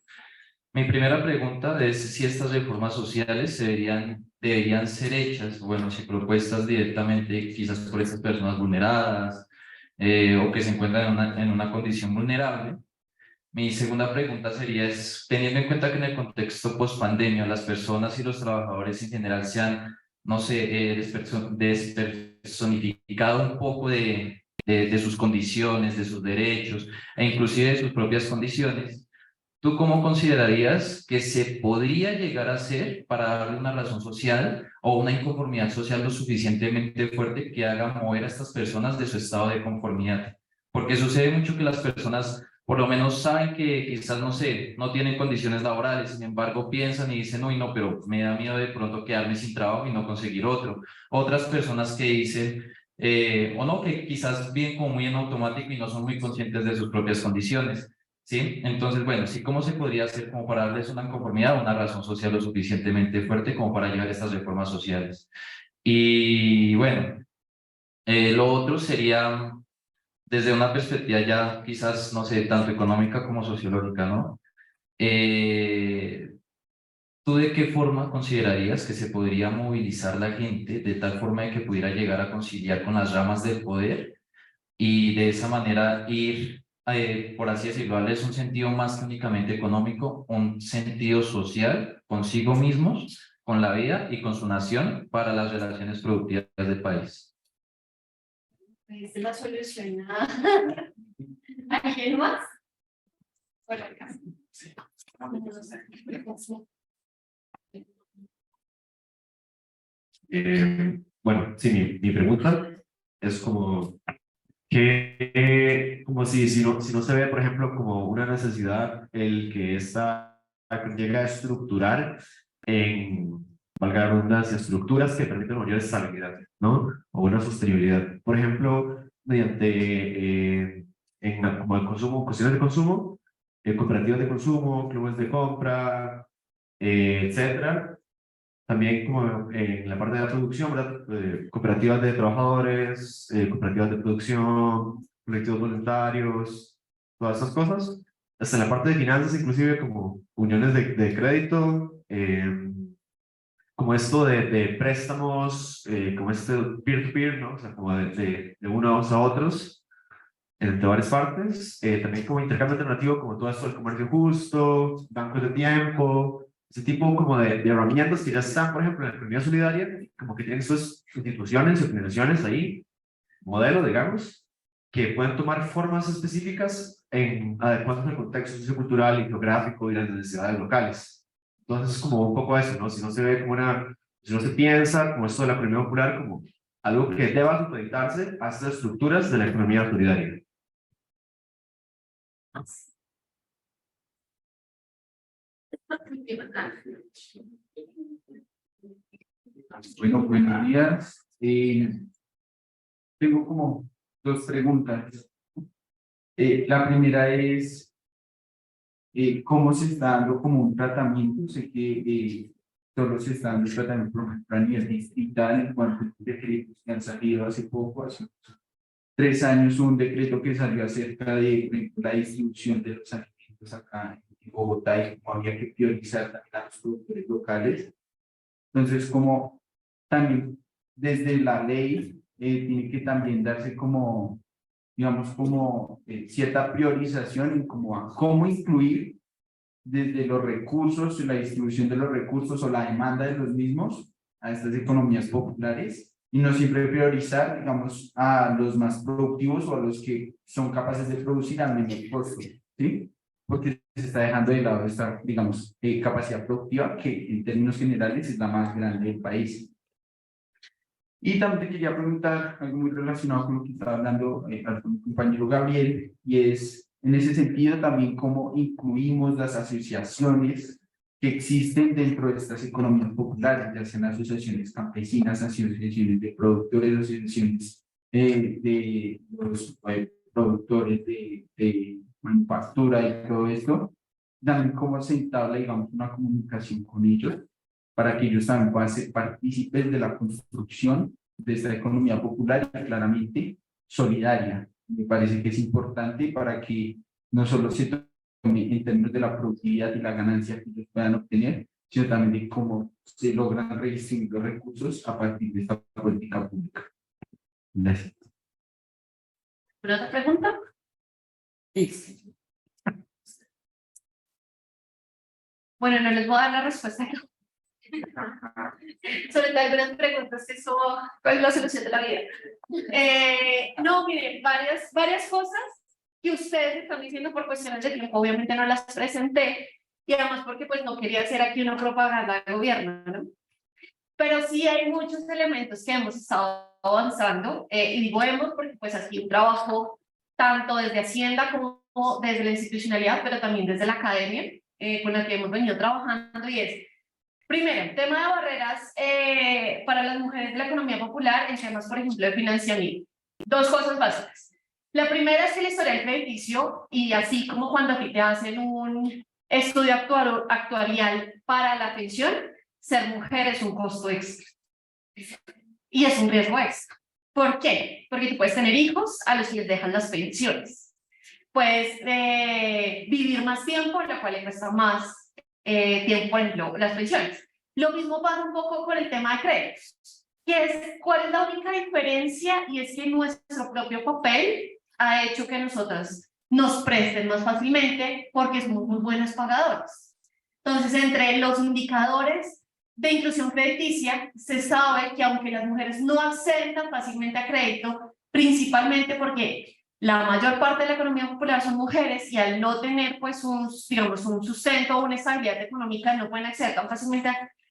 Mi primera pregunta es si estas reformas sociales deberían ser hechas, bueno, si propuestas directamente quizás por estas personas vulneradas o que se encuentran en una condición vulnerable. Mi segunda pregunta sería, teniendo en cuenta que en el contexto post-pandemia las personas y los trabajadores en general se han, no sé, despersonificado un poco de sus condiciones, de sus derechos e inclusive de sus propias condiciones, ¿tú cómo considerarías que se podría llegar a hacer para darle una razón social o una inconformidad social lo suficientemente fuerte que haga mover a estas personas de su estado de conformidad? Porque sucede mucho que las personas por lo menos saben que quizás, no sé, no tienen condiciones laborales, sin embargo piensan y dicen, uy, no, pero me da miedo de pronto quedarme sin trabajo y no conseguir otro. Otras personas que dicen, o no, que quizás viven como muy en automático y no son muy conscientes de sus propias condiciones. ¿Sí? Entonces, bueno, sí, ¿cómo se podría hacer como para darles una conformidad, una razón social lo suficientemente fuerte como para llevar estas reformas sociales? Y bueno, lo otro sería desde una perspectiva ya quizás, no sé, tanto económica como sociológica, ¿no? ¿Tú ¿tú de qué forma considerarías que se podría movilizar la gente de tal forma de que pudiera llegar a conciliar con las ramas del poder y de esa manera ir, por así decirlo, darles un sentido más que únicamente económico, un sentido social consigo mismos, con la vida y con su nación para las relaciones productivas del país? ¿Es la solución a alguien más? Por acá. Bueno, sí, mi pregunta es como que, como si no se ve, por ejemplo, como una necesidad el que esta llega a estructurar en, valga la redundancia, estructuras que permiten mayor estabilidad, ¿no? O una sostenibilidad. Por ejemplo, mediante, como el consumo, cuestiones de consumo, cooperativas de consumo, clubes de compra, etcétera. También como en la parte de la producción, ¿verdad? Cooperativas de trabajadores, cooperativas de producción, colectivos voluntarios, todas esas cosas. Hasta en la parte de finanzas, inclusive como uniones de crédito, como esto de préstamos, como este peer-to-peer, ¿no? O sea, como de unos a otros, entre varias partes. También como intercambio alternativo, como todo esto del comercio justo, bancos de tiempo, ese tipo como de herramientas que ya están, por ejemplo, en la economía solidaria, como que tienen sus instituciones, organizaciones ahí, modelos, digamos, que pueden tomar formas específicas adecuadas al contexto sociocultural y geográfico y las necesidades locales. Entonces, es como un poco eso, ¿no? Si no se ve como si no se piensa como esto de la economía popular como algo que deba supeditarse a estas estructuras de la economía solidaria. Bueno, buenos días. Tengo como dos preguntas. La primera es, ¿cómo se está dando como un tratamiento? Sé que solo se está dando tratamiento por ejemplo, a nivel distrital en cuanto a decretos que han salido hace poco, hace 3 años, un decreto que salió acerca de por ejemplo, la distribución de los alimentos acá en Bogotá y cómo había que priorizar también a los productores locales. Entonces, como también desde la ley tiene que también darse como, digamos, como cierta priorización en cómo incluir desde los recursos, la distribución de los recursos o la demanda de los mismos a estas economías populares y no siempre priorizar, digamos, a los más productivos o a los que son capaces de producir al menor costo, ¿sí? Porque se está dejando de lado esta, digamos, capacidad productiva que en términos generales es la más grande del país. Y también te quería preguntar algo muy relacionado con lo que estaba hablando mi compañero Gabriel, y es en ese sentido también cómo incluimos las asociaciones que existen dentro de estas economías populares, ya sean asociaciones campesinas, asociaciones de productores, asociaciones de los productores de manufactura y todo esto, también cómo se entabla, digamos, una comunicación con ellos para que ellos también puedan ser partícipes de la construcción de esta economía popular y claramente solidaria. Me parece que es importante para que no solo se tome en términos de la productividad y la ganancia que ellos puedan obtener, sino también de cómo se logran redistribuir los recursos a partir de esta política pública. Gracias. ¿Otra pregunta? Sí. Bueno, no les voy a dar la respuesta. Sobre todo algunas preguntas que son, ¿cuál es la solución de la vida? No, miren, varias cosas que ustedes están diciendo por cuestiones de tiempo, obviamente no las presenté, y además porque pues no quería hacer aquí una propaganda del gobierno, ¿no? Pero sí hay muchos elementos que hemos estado avanzando, y digo hemos porque pues ha sido un trabajo tanto desde Hacienda como desde la institucionalidad, pero también desde la academia, con la que hemos venido trabajando, y es primero, tema de barreras para las mujeres de la economía popular en temas, por ejemplo, de financiamiento. Dos cosas básicas. La primera es el historial crediticio, y así como cuando a ti te hacen un estudio actuarial para la pensión, ser mujer es un costo extra. Y es un riesgo extra. ¿Por qué? Porque tú puedes tener hijos a los que les dejan las pensiones. Puedes vivir más tiempo, lo cual le cuesta más tiempo, por ejemplo, las pensiones. Lo mismo pasa un poco con el tema de créditos, ¿cuál es la única diferencia? Y es que nuestro propio papel ha hecho que nosotras nos presten más fácilmente porque somos muy buenas pagadoras. Entonces, entre los indicadores de inclusión crediticia, se sabe que aunque las mujeres no acceden tan fácilmente a crédito, principalmente porque la mayor parte de la economía popular son mujeres y al no tener pues digamos, un sustento o una estabilidad económica no pueden acceder tan fácilmente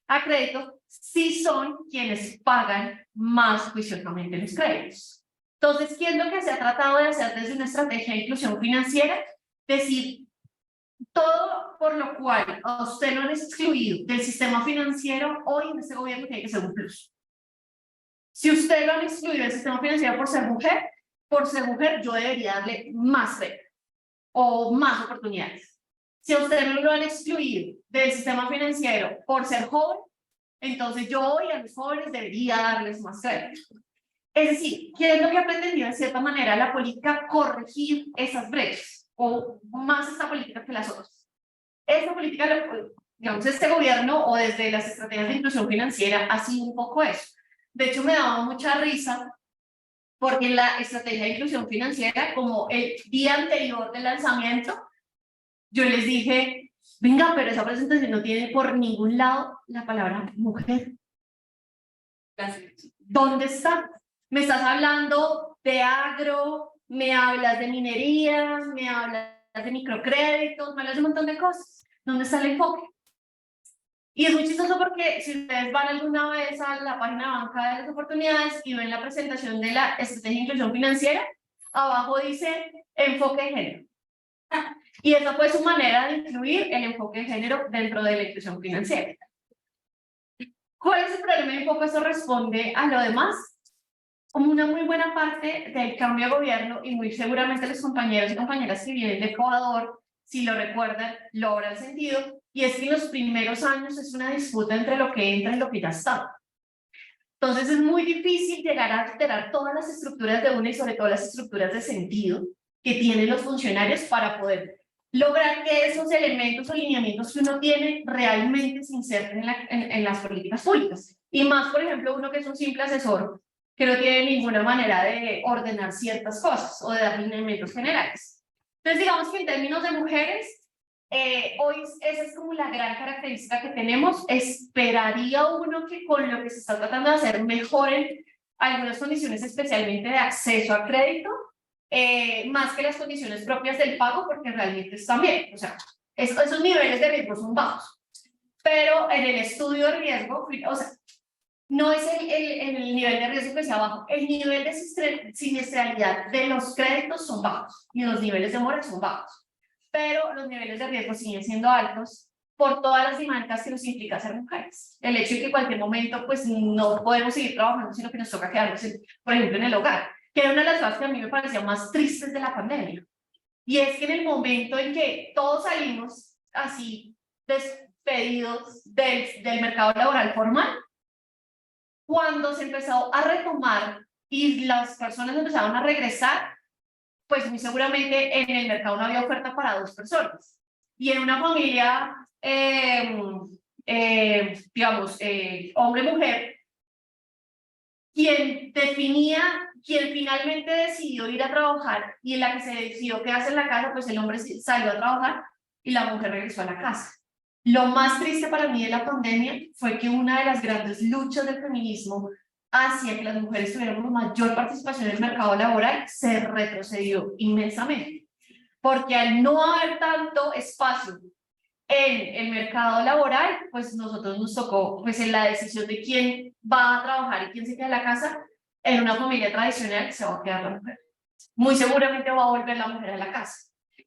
a crédito, sí son quienes pagan más juiciosamente los créditos. Entonces, ¿qué es lo que se ha tratado de hacer desde una estrategia de inclusión financiera? Decir, todo por lo cual a usted lo han excluido del sistema financiero, hoy en este gobierno tiene que ser un plus. Si usted lo han excluido del sistema financiero por ser mujer yo debería darle más crédito o más oportunidades. Si a usted no lo han excluido del sistema financiero por ser joven, entonces yo hoy a los jóvenes debería darles más crédito. Es decir, ¿qué es lo que ha pretendido de cierta manera la política? Corregir esas brechas o más esta política que las otras. Esta política, digamos, este gobierno o desde las estrategias de inclusión financiera ha sido un poco eso. De hecho, me daba mucha risa porque en la estrategia de inclusión financiera, como el día anterior del lanzamiento, yo les dije, venga, pero esa presentación no tiene por ningún lado la palabra mujer. ¿Dónde está? Me estás hablando de agro, me hablas de minería, me hablas de microcréditos, me hablas de un montón de cosas. ¿Dónde está el enfoque? Y es muy chistoso porque si ustedes van alguna vez a la página de Banca de las Oportunidades y ven la presentación de la estrategia de inclusión financiera, abajo dice enfoque de género. Y esa fue su manera de incluir el enfoque de género dentro de la inclusión financiera. ¿Cuál es el problema? Y un poco eso responde a lo demás. Como una muy buena parte del cambio de gobierno, y muy seguramente los compañeros y compañeras que vienen de Ecuador, si lo recuerdan, lo habrán sentido, y es que en los primeros años es una disputa entre lo que entra y lo que ya está. Entonces es muy difícil llegar a alterar todas las estructuras de una y sobre todo las estructuras de sentido que tienen los funcionarios para poder lograr que esos elementos o lineamientos que uno tiene realmente se inserten en las políticas públicas. Y más, por ejemplo, uno que es un simple asesor que no tiene ninguna manera de ordenar ciertas cosas o de dar lineamientos generales. Entonces, digamos que en términos de mujeres, hoy esa es como la gran característica que tenemos. Esperaría uno que con lo que se está tratando de hacer mejoren algunas condiciones, especialmente de acceso a crédito, más que las condiciones propias del pago, porque realmente están bien. O sea, esos niveles de riesgo son bajos. Pero en el estudio de riesgo, o sea, no es el nivel de riesgo que sea bajo, el nivel de siniestralidad de los créditos son bajos y los niveles de mora son bajos, pero los niveles de riesgo siguen siendo altos por todas las dinámicas que nos implica ser mujeres. El hecho de que en cualquier momento pues no podemos seguir trabajando, sino que nos toca quedarnos, por ejemplo, en el hogar, que era una de las cosas que a mí me parecía más tristes de la pandemia. Y es que en el momento en que todos salimos así despedidos del mercado laboral formal, cuando se empezó a retomar y las personas empezaron a regresar, pues muy seguramente en el mercado no había oferta para 2 personas. Y en una familia, digamos, hombre-mujer, quien finalmente decidió ir a trabajar y en la que se decidió quedarse en la casa, pues el hombre salió a trabajar y la mujer regresó a la casa. Lo más triste para mí de la pandemia fue que una de las grandes luchas del feminismo hacia que las mujeres tuviéramos mayor participación en el mercado laboral se retrocedió inmensamente. Porque al no haber tanto espacio en el mercado laboral, pues nosotros nos tocó, pues en la decisión de quién va a trabajar y quién se queda en la casa, en una familia tradicional se va a quedar la mujer. Muy seguramente va a volver la mujer a la casa.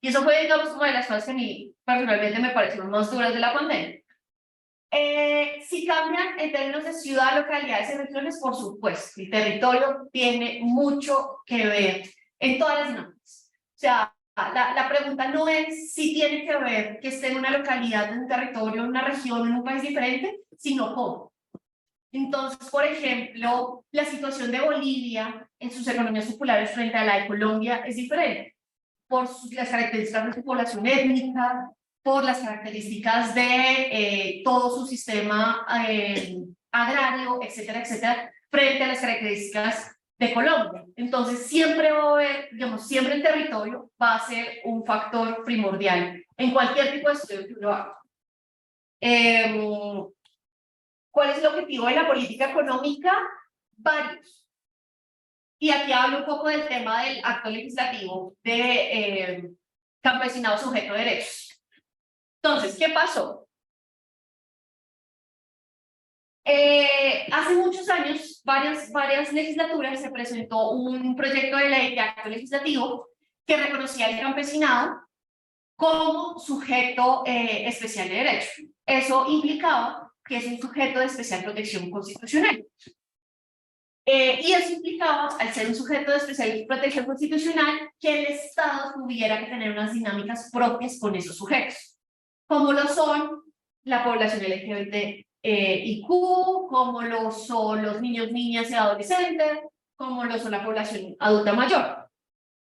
Y eso fue, digamos, una de las cosas que a mí personalmente me parecieron más duras de la pandemia. Si cambian en términos de ciudad, localidades y regiones, por supuesto, el territorio tiene mucho que ver en todas las dinámicas. O sea, la pregunta no es si tiene que ver que esté en una localidad, en un territorio, en una región, en un país diferente, sino cómo. Entonces, por ejemplo, la situación de Bolivia en sus economías populares frente a la de Colombia es diferente por las características de su población étnica, por las características de todo su sistema agrario, etcétera, etcétera, frente a las características de Colombia. Entonces, siempre va a haber, digamos, siempre el territorio va a ser un factor primordial en cualquier tipo de estudio que uno haga. ¿Cuál es el objetivo de la política económica? Varios. Y aquí hablo un poco del tema del acto legislativo de campesinado sujeto de derechos. Entonces, ¿qué pasó? Hace muchos años, varias legislaturas, se presentó un proyecto de ley de acto legislativo que reconocía al campesinado como sujeto especial de derecho. Eso implicaba que es un sujeto de especial protección constitucional. Y eso implicaba, al ser un sujeto de especial protección constitucional, que el Estado tuviera que tener unas dinámicas propias con esos sujetos, como lo son la población LGBTIQ, como lo son los niños, niñas y adolescentes, como lo son la población adulta mayor.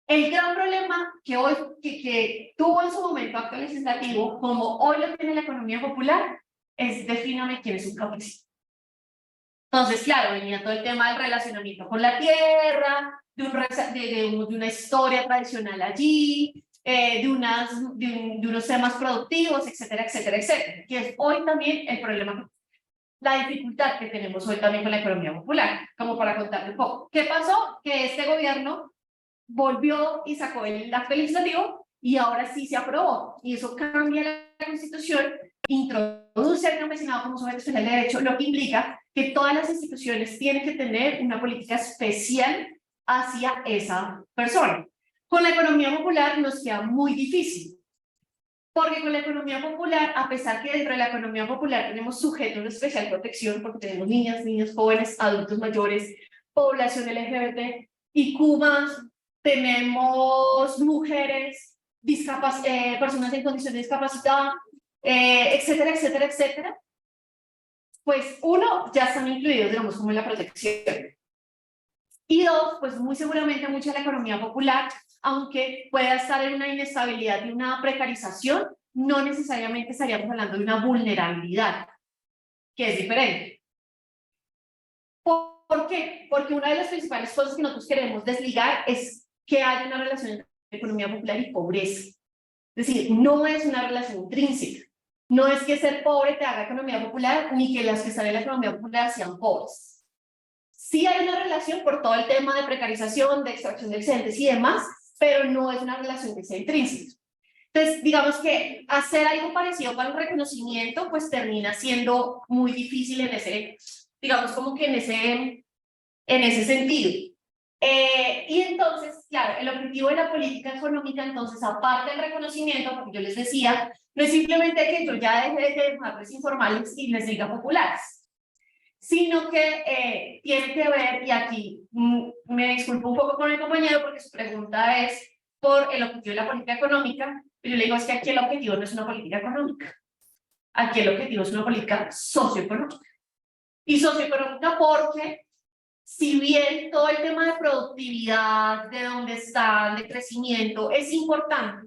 El gran problema que tuvo en su momento acto legislativo, como hoy lo tiene la economía popular, es defíname quién es un campesino. Entonces, claro, venía todo el tema del relacionamiento con la tierra, de una historia tradicional allí, de unos temas productivos, etcétera, etcétera, etcétera, que es hoy también el problema, la dificultad que tenemos hoy también con la economía popular, como para contarle un poco. ¿Qué pasó? Que este gobierno volvió y sacó el acto legislativo y ahora sí se aprobó, y eso cambia la Constitución, introduce al campesinado como sujeto especial de derecho, lo que implica que todas las instituciones tienen que tener una política especial hacia esa persona. Con la economía popular nos queda muy difícil, porque con la economía popular, a pesar que dentro de la economía popular tenemos sujetos de especial protección, porque tenemos niñas, niños, jóvenes, adultos mayores, población LGBT y Cuba, tenemos mujeres, personas en condición de discapacidad, etcétera, etcétera, etcétera, pues uno, ya están incluidos, digamos, como en la protección. Y dos, pues muy seguramente mucha de la economía popular, aunque pueda estar en una inestabilidad y una precarización, no necesariamente estaríamos hablando de una vulnerabilidad, que es diferente. ¿Por qué? Porque una de las principales cosas que nosotros queremos desligar es que hay una relación entre economía popular y pobreza. Es decir, no es una relación intrínseca. No es que ser pobre te haga economía popular, ni que las que están en la economía popular sean pobres. Sí hay una relación por todo el tema de precarización, de extracción de excedentes y demás, pero no es una relación que sea intrínseca. Entonces, digamos que hacer algo parecido para un reconocimiento, pues termina siendo muy difícil en ese, digamos como que en ese sentido. Y entonces, claro, el objetivo de la política económica, entonces, aparte del reconocimiento, porque yo les decía, no es simplemente que yo ya deje de llamarles informales y les diga populares, sino que tiene que ver, y aquí me disculpo un poco con el compañero porque su pregunta es por el objetivo de la política económica, pero yo le digo es que aquí el objetivo no es una política económica, aquí el objetivo es una política socioeconómica. Y socioeconómica porque si bien todo el tema de productividad, de dónde están, de crecimiento es importante,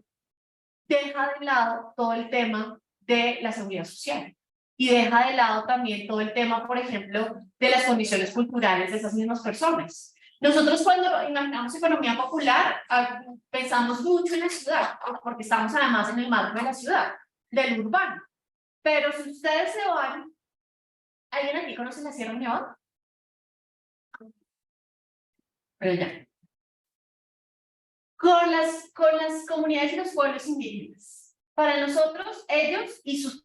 deja de lado todo el tema de la seguridad social y deja de lado también todo el tema, por ejemplo, de las condiciones culturales de esas mismas personas. Nosotros cuando imaginamos economía popular pensamos mucho en la ciudad, porque estamos además en el marco de la ciudad, del urbano. Pero si ustedes se van, ¿alguien aquí conoce la Sierra Nevada? Pero ya. Con las comunidades y los pueblos indígenas. Para nosotros, ellos y sus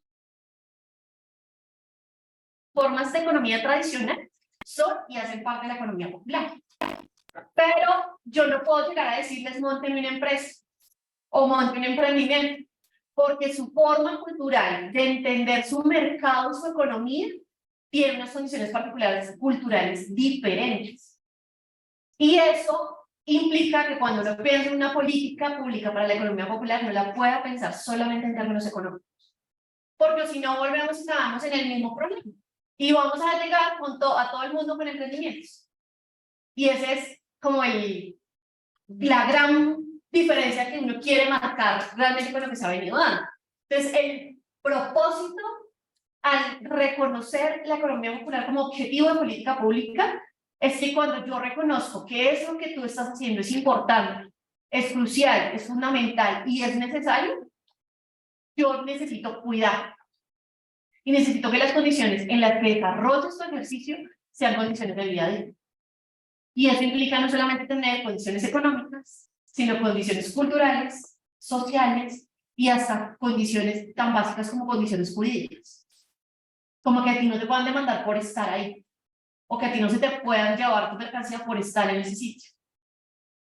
formas de economía tradicional son y hacen parte de la economía popular. Pero yo no puedo llegar a decirles monten una empresa o monten un emprendimiento, porque su forma cultural de entender su mercado y su economía tiene unas condiciones particulares culturales diferentes. Y eso implica que cuando uno piensa en una política pública para la economía popular, no la pueda pensar solamente en términos económicos. Porque si no, volvemos y quedamos en el mismo problema. Y vamos a llegar a todo el mundo con emprendimientos. Y ese es como la gran diferencia que uno quiere marcar realmente con lo que se ha venido dando. Entonces, el propósito al reconocer la economía popular como objetivo de política pública es que cuando yo reconozco que eso que tú estás haciendo es importante, es crucial, es fundamental y es necesario, yo necesito cuidar. Y necesito que las condiciones en las que desarrolles tu ejercicio sean condiciones del día a día. Y eso implica no solamente tener condiciones económicas, sino condiciones culturales, sociales y hasta condiciones tan básicas como condiciones jurídicas. Como que a ti no te puedan demandar por estar ahí, o que a ti no se te puedan llevar tu mercancía por estar en ese sitio,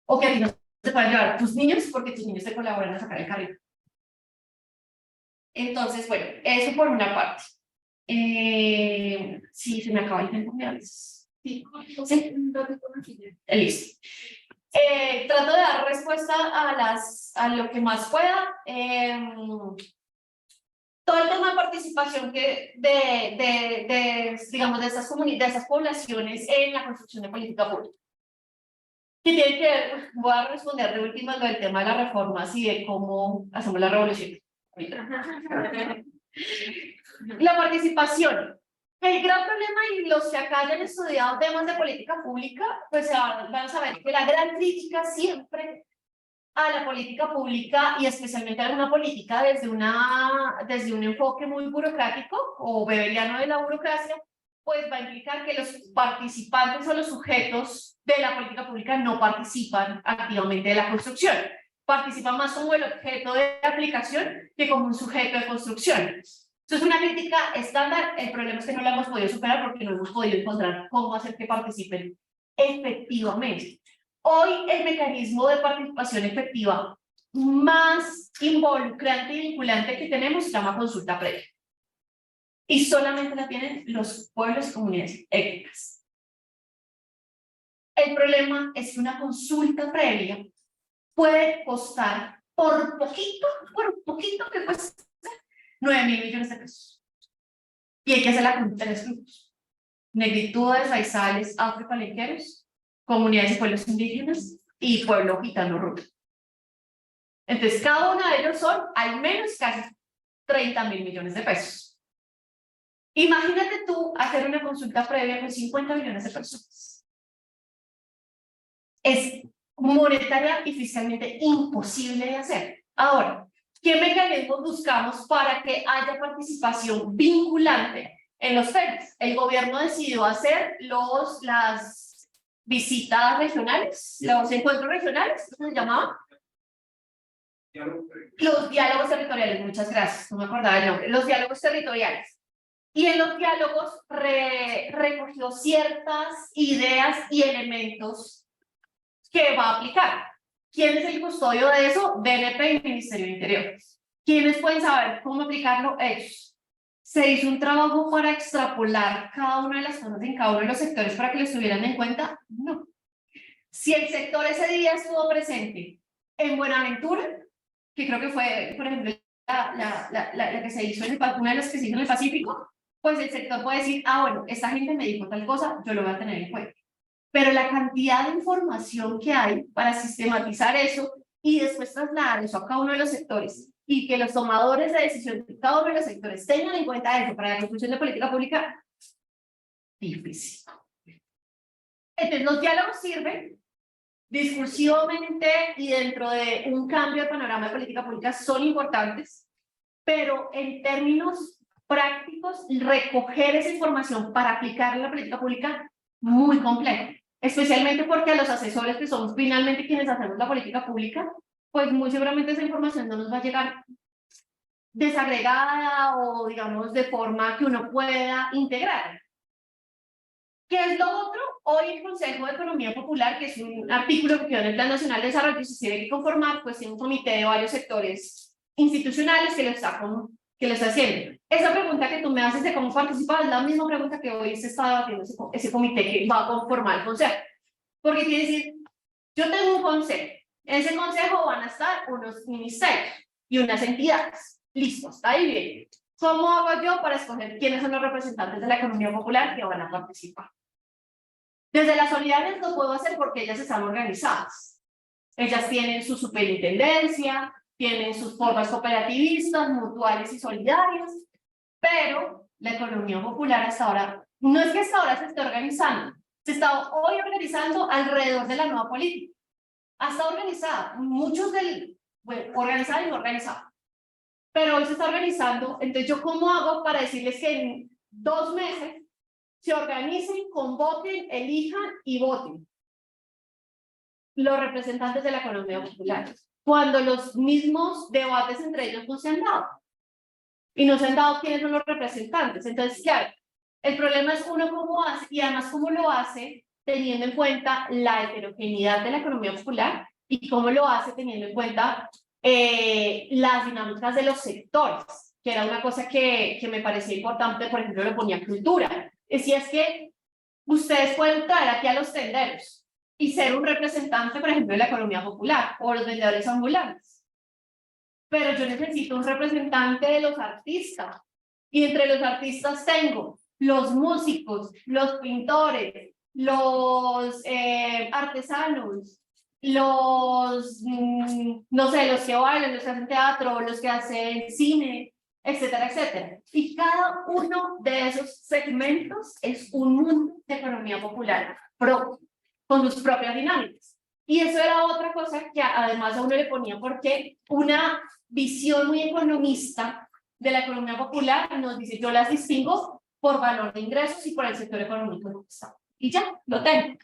o que a ti no se te puedan llevar tus niños porque tus niños te colaboran a sacar el carrito. Entonces, bueno, eso por una parte. Sí, se me acaba el tiempo, a veces. Sí, listo. Trato de dar respuesta a lo que más pueda. Todo el tema de participación digamos, de esas poblaciones en la construcción de política pública. Que tiene que ver, voy a responder de última lo del tema de las reformas y de cómo hacemos la revolución. La participación. El gran problema, y los que acá hayan estudiado temas de política pública, pues van a saber que la gran crítica siempre a la política pública y especialmente a una política desde un enfoque muy burocrático o bebeliano de la burocracia, pues va a implicar que los participantes o los sujetos de la política pública no participan activamente de la construcción. Participan más como el objeto de aplicación que como un sujeto de construcción. Esto es una crítica estándar, el problema es que no la hemos podido superar porque no hemos podido encontrar cómo hacer que participen efectivamente. Hoy el mecanismo de participación efectiva más involucrante y vinculante que tenemos se llama consulta previa. Y solamente la tienen los pueblos y comunidades étnicas. El problema es que una consulta previa puede costar, por poquito que cueste, 9.000 millones de pesos. Y hay que hacerla con 3 grupos: negritudes, raizales, afropalenqueros, comunidades y pueblos indígenas y pueblo gitano rural. Entonces, cada uno de ellos son al menos casi 30.000 millones de pesos. Imagínate tú hacer una consulta previa con 50 millones de personas. Es monetaria y fiscalmente imposible de hacer. Ahora, ¿qué mecanismos buscamos para que haya participación vinculante en los FEDs? El gobierno decidió hacer las visitas regionales, los encuentros regionales, ¿cómo se llamaban? Los diálogos territoriales, muchas gracias, no me acordaba el nombre, los diálogos territoriales. Y en los diálogos recogió ciertas ideas y elementos que va a aplicar. ¿Quién es el custodio de eso? DNP y Ministerio del Interior. ¿Quiénes pueden saber cómo aplicarlo? Ellos. ¿Se hizo un trabajo para extrapolar cada una de las cosas en cada uno de los sectores para que lo estuvieran en cuenta? No. Si el sector ese día estuvo presente en Buenaventura, que creo que fue, por ejemplo, la que se hizo una de las que se hizo en el Pacífico, pues el sector puede decir, bueno, esta gente me dijo tal cosa, yo lo voy a tener en cuenta. Pero la cantidad de información que hay para sistematizar eso y después trasladar eso a cada uno de los sectores y que los tomadores de decisión de cada uno de los sectores tengan en cuenta eso para la construcción de política pública, difícil. Entonces, los diálogos sirven discursivamente y dentro de un cambio de panorama de política pública son importantes, pero en términos prácticos, recoger esa información para aplicar en la política pública, muy complejo. Especialmente porque a los asesores que somos finalmente quienes hacemos la política pública, pues muy seguramente esa información no nos va a llegar desagregada o digamos de forma que uno pueda integrar. ¿Qué es lo otro? Hoy el Consejo de Economía Popular, que es un artículo que quedó en el Plan Nacional de Desarrollo y se tiene que conformar, pues tiene un comité de varios sectores institucionales que lo está haciendo. Esa pregunta que tú me haces de cómo participar es la misma pregunta que hoy se está debatiendo ese comité que va a conformar el consejo. Porque quiere decir, yo tengo un consejo, en ese consejo van a estar unos ministerios y unas entidades. Listo, está ahí bien. ¿Cómo hago yo para escoger quiénes son los representantes de la economía popular que van a participar? Desde las unidades lo puedo hacer porque ellas están organizadas. Ellas tienen su superintendencia, tienen sus formas cooperativistas, mutuales y solidarias, pero la economía popular hasta ahora, no es que hasta ahora se esté organizando, se está hoy organizando alrededor de la nueva política. Está organizada, muchos del, bueno, organizada y no organizada, pero hoy se está organizando. Entonces, ¿yo cómo hago para decirles que en 2 meses se organicen, convoquen, elijan y voten los representantes de la economía popular, cuando los mismos debates entre ellos no se han dado? Y no se han dado quiénes son los representantes. Entonces, claro, el problema es uno cómo hace, y además cómo lo hace teniendo en cuenta la heterogeneidad de la economía popular y cómo lo hace teniendo en cuenta las dinámicas de los sectores, que era una cosa que me parecía importante. Por ejemplo, lo ponía cultura. Decía, es que ustedes pueden traer aquí a los tenderos y ser un representante, por ejemplo, de la economía popular o los vendedores ambulantes, pero yo necesito un representante de los artistas, y entre los artistas tengo los músicos, los pintores, los artesanos, los, no sé, los que bailan, los que hacen teatro, los que hacen cine, etcétera, etcétera. Y cada uno de esos segmentos es un mundo de economía popular con sus propias dinámicas. Y eso era otra cosa que además a uno le ponía, porque una visión muy economista de la economía popular nos dice, yo las distingo por valor de ingresos y por el sector económico en el que está. Y ya, lo tengo.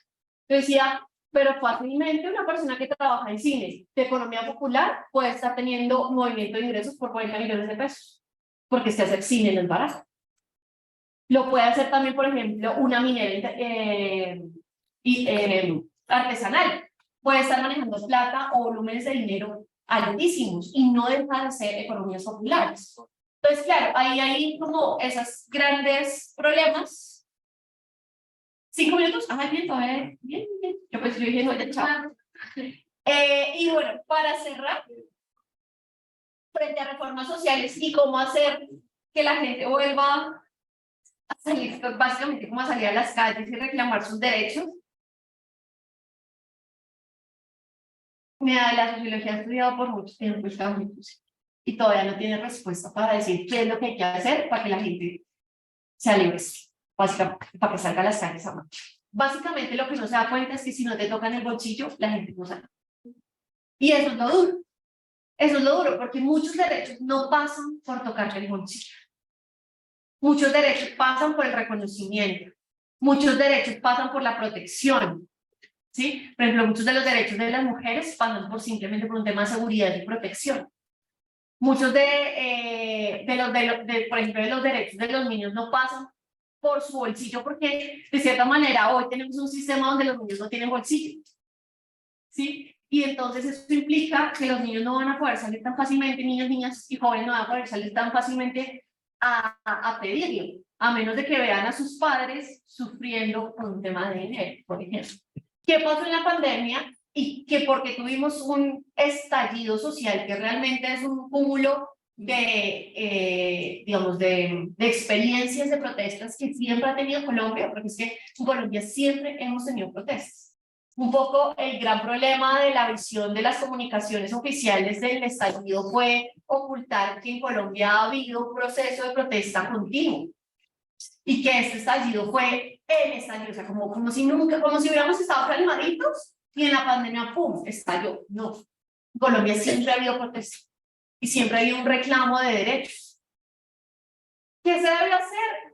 Yo decía, pero fácilmente una persona que trabaja en cine de economía popular puede estar teniendo movimiento de ingresos por 40 millones de pesos, porque se hace cine en el barato. Lo puede hacer también, por ejemplo, una minera artesanal. Puede estar manejando plata o volúmenes de dinero altísimos y no deja de ser economías populares. Entonces, claro, ahí hay como esos grandes problemas. 5 minutos, bien, todavía bien. Yo pues yo dije, no, ya chao. Y bueno, para cerrar, frente a reformas sociales y cómo hacer que la gente vuelva a salir, básicamente como a salir a las calles y reclamar sus derechos. Mira, la sociología ha estudiado por mucho tiempo y todavía no tiene respuesta para decir qué es lo que hay que hacer para que la gente se alegre, básicamente, para que salga a las calles a marchar. Básicamente lo que no se da cuenta es que si no te tocan el bolsillo, la gente no sale. Y eso es lo duro. Eso es lo duro, porque muchos derechos no pasan por tocarte el bolsillo. Muchos derechos pasan por el reconocimiento. Muchos derechos pasan por la protección. ¿Sí? Por ejemplo, muchos de los derechos de las mujeres pasan simplemente por un tema de seguridad y protección. Muchos por ejemplo, de los derechos de los niños no pasan por su bolsillo, porque de cierta manera hoy tenemos un sistema donde los niños no tienen bolsillo. ¿Sí? Y entonces eso implica que los niños no van a poder salir tan fácilmente, niños, niñas y jóvenes no van a poder salir tan fácilmente a pedirlo, a menos de que vean a sus padres sufriendo por un tema de dinero, por ejemplo. ¿Qué pasó en la pandemia? Y que porque tuvimos un estallido social que realmente es un cúmulo de, digamos, de experiencias de protestas que siempre ha tenido Colombia, porque es que en Colombia siempre hemos tenido protestas. Un poco el gran problema de la visión de las comunicaciones oficiales del estallido fue ocultar que en Colombia ha habido un proceso de protesta continuo y que este estallido fue el estallido, o sea, como si nunca, como si hubiéramos estado calmaditos y en la pandemia, ¡pum!, estalló. No, en Colombia siempre ha habido protesta y siempre ha habido un reclamo de derechos. ¿Qué se debe hacer?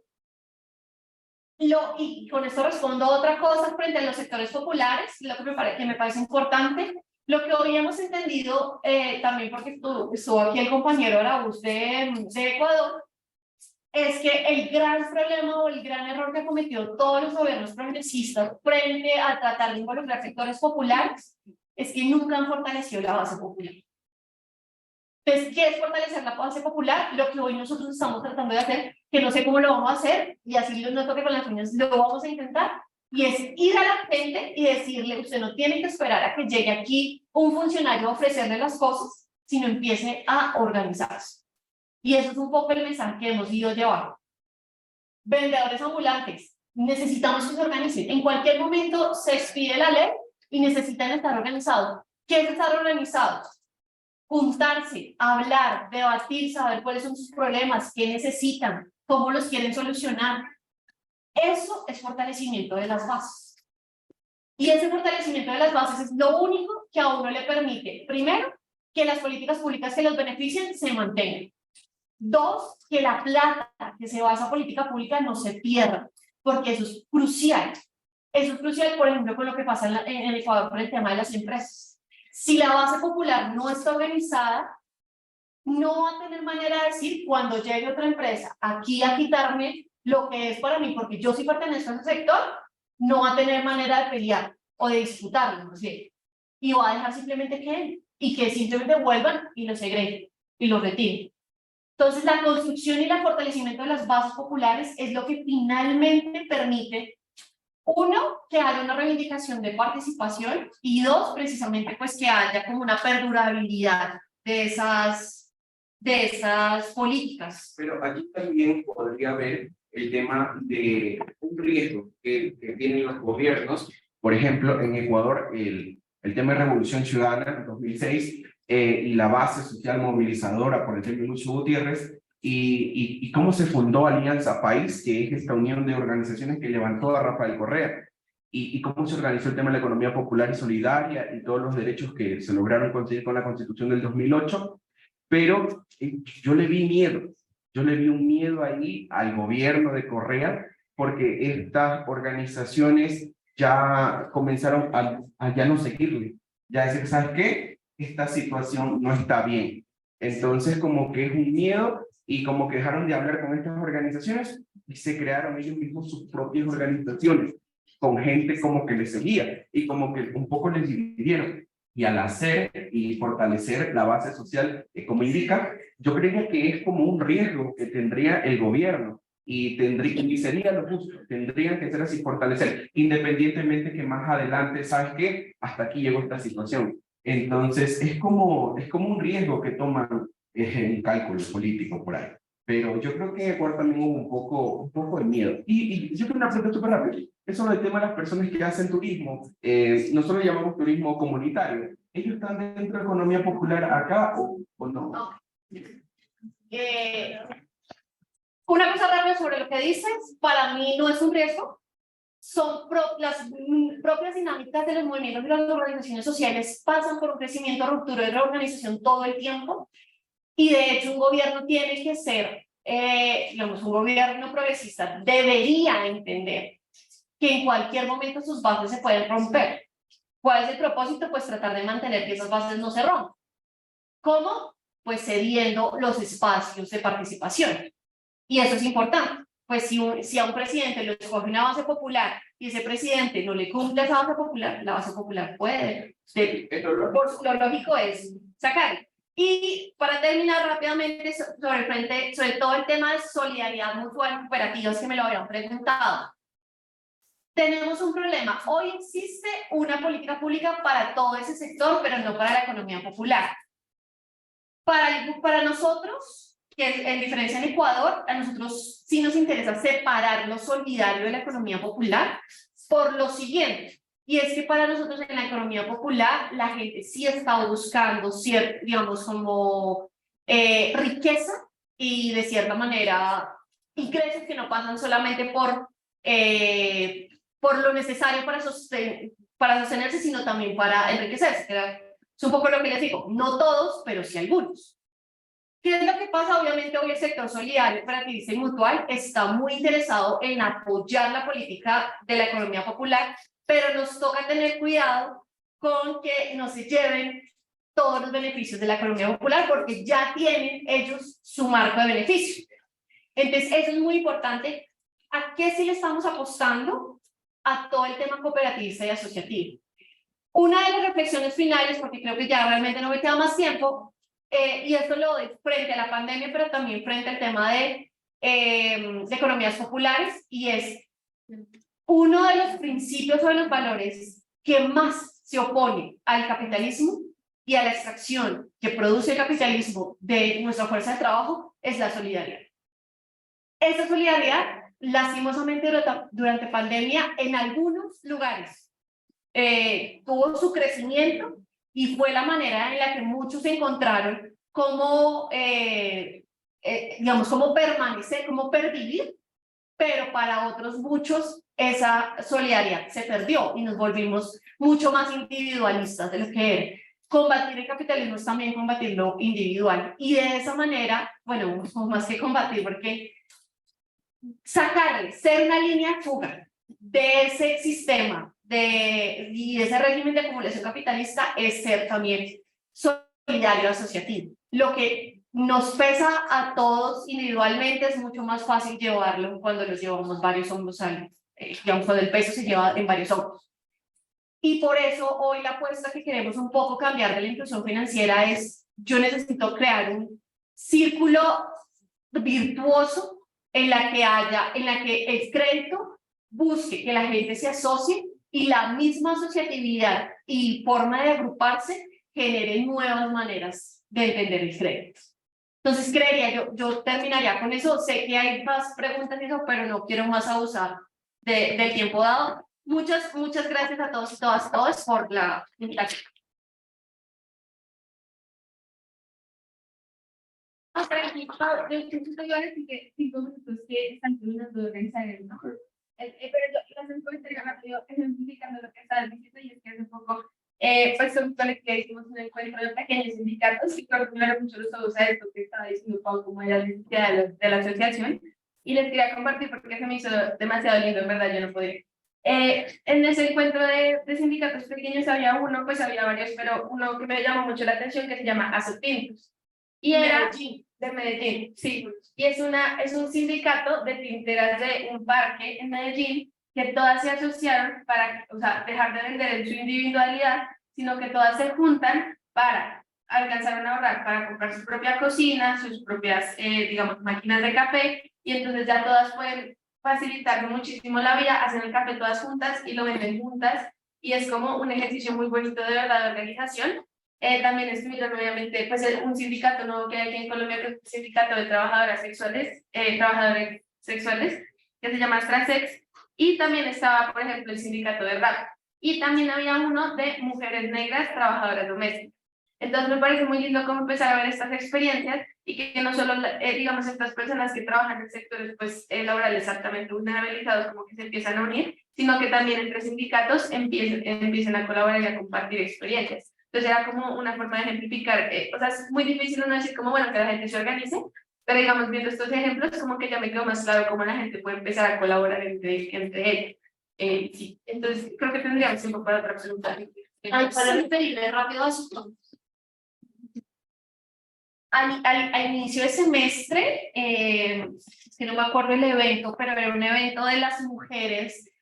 Y con esto respondo a otra cosa frente a los sectores populares, lo que me parece importante, lo que hoy hemos entendido, también porque estuvo aquí el compañero Araúz de Ecuador, es que el gran problema o el gran error que cometió todos los gobiernos progresistas frente a tratar de involucrar sectores populares es que nunca han fortalecido la base popular. Entonces, ¿qué es fortalecer la base popular? Lo que hoy nosotros estamos tratando de hacer, que no sé cómo lo vamos a hacer, y así no toque con las uñas, lo vamos a intentar, y es ir a la gente y decirle, usted no tiene que esperar a que llegue aquí un funcionario a ofrecerle las cosas, sino empiece a organizarse. Y eso es un poco el mensaje que hemos ido llevando. Vendedores ambulantes, necesitamos que se organicen. En cualquier momento se expide la ley y necesitan estar organizados. ¿Qué es estar organizados? juntarse, hablar, debatir, saber cuáles son sus problemas, qué necesitan, cómo los quieren solucionar. Eso es fortalecimiento de las bases. Y ese fortalecimiento de las bases es lo único que a uno le permite, primero, que las políticas públicas que los beneficien se mantengan. Dos, que la plata que se va a esa política pública no se pierda, porque eso es crucial. Eso es crucial, por ejemplo, con lo que pasa en Ecuador con el tema de las empresas. Si la base popular no está organizada, no va a tener manera de decir cuando llegue otra empresa aquí a quitarme lo que es para mí, porque yo sí pertenezco a ese sector, no va a tener manera de pelear o de disputarlo, ¿no sé? Y va a dejar simplemente que simplemente vuelvan y lo segreguen y lo retiren. Entonces, la construcción y el fortalecimiento de las bases populares es lo que finalmente permite, uno, que haya una reivindicación de participación, y dos, precisamente, pues que haya como una perdurabilidad de esas políticas. Pero aquí también podría haber el tema de un riesgo que tienen los gobiernos. Por ejemplo, en Ecuador, el tema de Revolución Ciudadana en 2006 y la base social movilizadora por el tema de Lucho Gutiérrez y cómo se fundó Alianza País, que es esta unión de organizaciones que levantó a Rafael Correa, y cómo se organizó el tema de la economía popular y solidaria y todos los derechos que se lograron conseguir con la Constitución del 2008. Pero yo le vi un miedo ahí al gobierno de Correa, porque estas organizaciones ya comenzaron a ya no seguirle, ya decir, ¿sabes qué? Esta situación no está bien. Entonces como que es un miedo y como que dejaron de hablar con estas organizaciones y se crearon ellos mismos sus propias organizaciones, con gente como que les seguía y como que un poco les dividieron. Y al hacer y fortalecer la base social, como indica, yo creía que es como un riesgo que tendría el gobierno y sería lo justo, tendrían que ser así, fortalecer, independientemente que más adelante, ¿sabes qué? Hasta aquí llegó esta situación. Entonces, es como un riesgo que toman el cálculo político por ahí. Pero yo creo que en Ecuador también hubo un poco de miedo. Y yo creo una pregunta súper rápida. Eso es el tema de las personas que hacen turismo. Nosotros lo llamamos turismo comunitario. ¿Ellos están dentro de economía popular acá o no? No. Una cosa rápida sobre lo que dices, para mí no es un riesgo. Son las propias dinámicas de los movimientos de las organizaciones sociales pasan por un crecimiento, ruptura y reorganización todo el tiempo. Y de hecho un gobierno tiene que ser, digamos, un gobierno progresista debería entender que en cualquier momento sus bases se pueden romper. ¿Cuál es el propósito? Pues tratar de mantener que esas bases no se rompan. ¿Cómo? Pues cediendo los espacios de participación. Y eso es importante. Pues si a un presidente lo escoge una base popular y ese presidente no le cumple esa base popular, la base popular puede. Lo lógico es sacar. Y para terminar rápidamente sobre todo el tema de solidaridad mutual y cooperativas que me lo habían preguntado. Tenemos un problema. Hoy existe una política pública para todo ese sector, pero no para la economía popular. Para nosotros, que en diferencia en Ecuador, a nosotros sí nos interesa separar lo solidario de la economía popular por lo siguiente. Y es que para nosotros en la economía popular, la gente sí está buscando, digamos, como riqueza y de cierta manera ingresos que no pasan solamente por lo necesario para sostenerse, sino también para enriquecerse. Es un poco lo que les digo, no todos, pero sí algunos. ¿Qué es lo que pasa? Obviamente hoy el sector solidario, cooperativista y mutual está muy interesado en apoyar la política de la economía popular, pero nos toca tener cuidado con que no se lleven todos los beneficios de la economía popular porque ya tienen ellos su marco de beneficio. Entonces eso es muy importante. ¿A qué sí le estamos apostando? A todo el tema cooperativista y asociativo. Una de las reflexiones finales, porque creo que ya realmente no me queda más tiempo, y esto lo doy frente a la pandemia, pero también frente al tema de economías populares, y es uno de los principios o de los valores que más se opone al capitalismo y a la extracción que produce el capitalismo de nuestra fuerza de trabajo es la solidaridad. Esa solidaridad, lastimosamente durante pandemia, en algunos lugares tuvo su crecimiento y fue la manera en la que muchos encontraron cómo, digamos, cómo permanecer, cómo pervivir, pero para otros muchos esa solidaridad se perdió y nos volvimos mucho más individualistas de lo que era. Combatir el capitalismo es también combatir lo individual, y de esa manera, bueno, más que combatir, porque sacarle, ser una línea de fuga de ese sistema y de ese régimen de acumulación capitalista es ser también solidario asociativo. Lo que nos pesa a todos individualmente es mucho más fácil llevarlo cuando los llevamos varios hombros digamos, cuando el peso se lleva en varios hombros. Y por eso hoy la apuesta que queremos un poco cambiar de la inclusión financiera es: yo necesito crear un círculo virtuoso en la que el crédito busque que la gente se asocie, y la misma asociatividad y forma de agruparse genere nuevas maneras de entender el crédito. Entonces creería, yo terminaría con eso. Sé que hay más preguntas y eso, pero no quiero más abusar del tiempo dado. Muchas gracias a todos y todas por la invitación. Yo iba a decir que 5 minutos que están terminando de organizar el, ¿no? Pero yo les encuentro rápido ejemplificando lo que estás diciendo, y es que hace poco, pues un colectivo hicimos un encuentro de pequeños sindicatos, y coordinaron mucho los todos a esto que estaba diciendo Pau, como era la necesidad de la asociación, y les quería compartir porque se me hizo demasiado lindo, en verdad yo no podía. En ese encuentro de sindicatos pequeños había uno, pues había varios, pero uno que me llamó mucho la atención, que se llama Azotintros. Y era de Medellín, sí. Y es un sindicato de tinteras de un parque en Medellín, que todas se asociaron para, o sea, dejar de vender en su individualidad, sino que todas se juntan para alcanzar a ahorrar, para comprar su propia cocina, sus propias, digamos, máquinas de café, y entonces ya todas pueden facilitar muchísimo la vida, hacen el café todas juntas y lo venden juntas, y es como un ejercicio muy bonito de verdad de organización. También estuvieron obviamente pues un sindicato nuevo que hay aquí en Colombia, que es el sindicato de trabadores sexuales, que se llama Strasex, y también estaba, por ejemplo, el sindicato de rap, y también había uno de mujeres negras trabajadoras domésticas. Entonces me parece muy lindo cómo empezar a ver estas experiencias, y que no solo, digamos, estas personas que trabajan en sectores pues, laborales altamente vulnerabilizados como que se empiezan a unir, sino que también entre sindicatos empiecen a colaborar y a compartir experiencias. Entonces era como una forma de ejemplificar, o sea, es muy difícil uno decir como, bueno, que la gente se organice, pero digamos, viendo estos ejemplos, como que ya me quedó más claro cómo la gente puede empezar a colaborar entre ellos. Sí, entonces creo que tendríamos tiempo para otra pregunta. Para referirme rápido a eso. Al inicio de semestre, que no me acuerdo el evento, pero era un evento de las mujeres.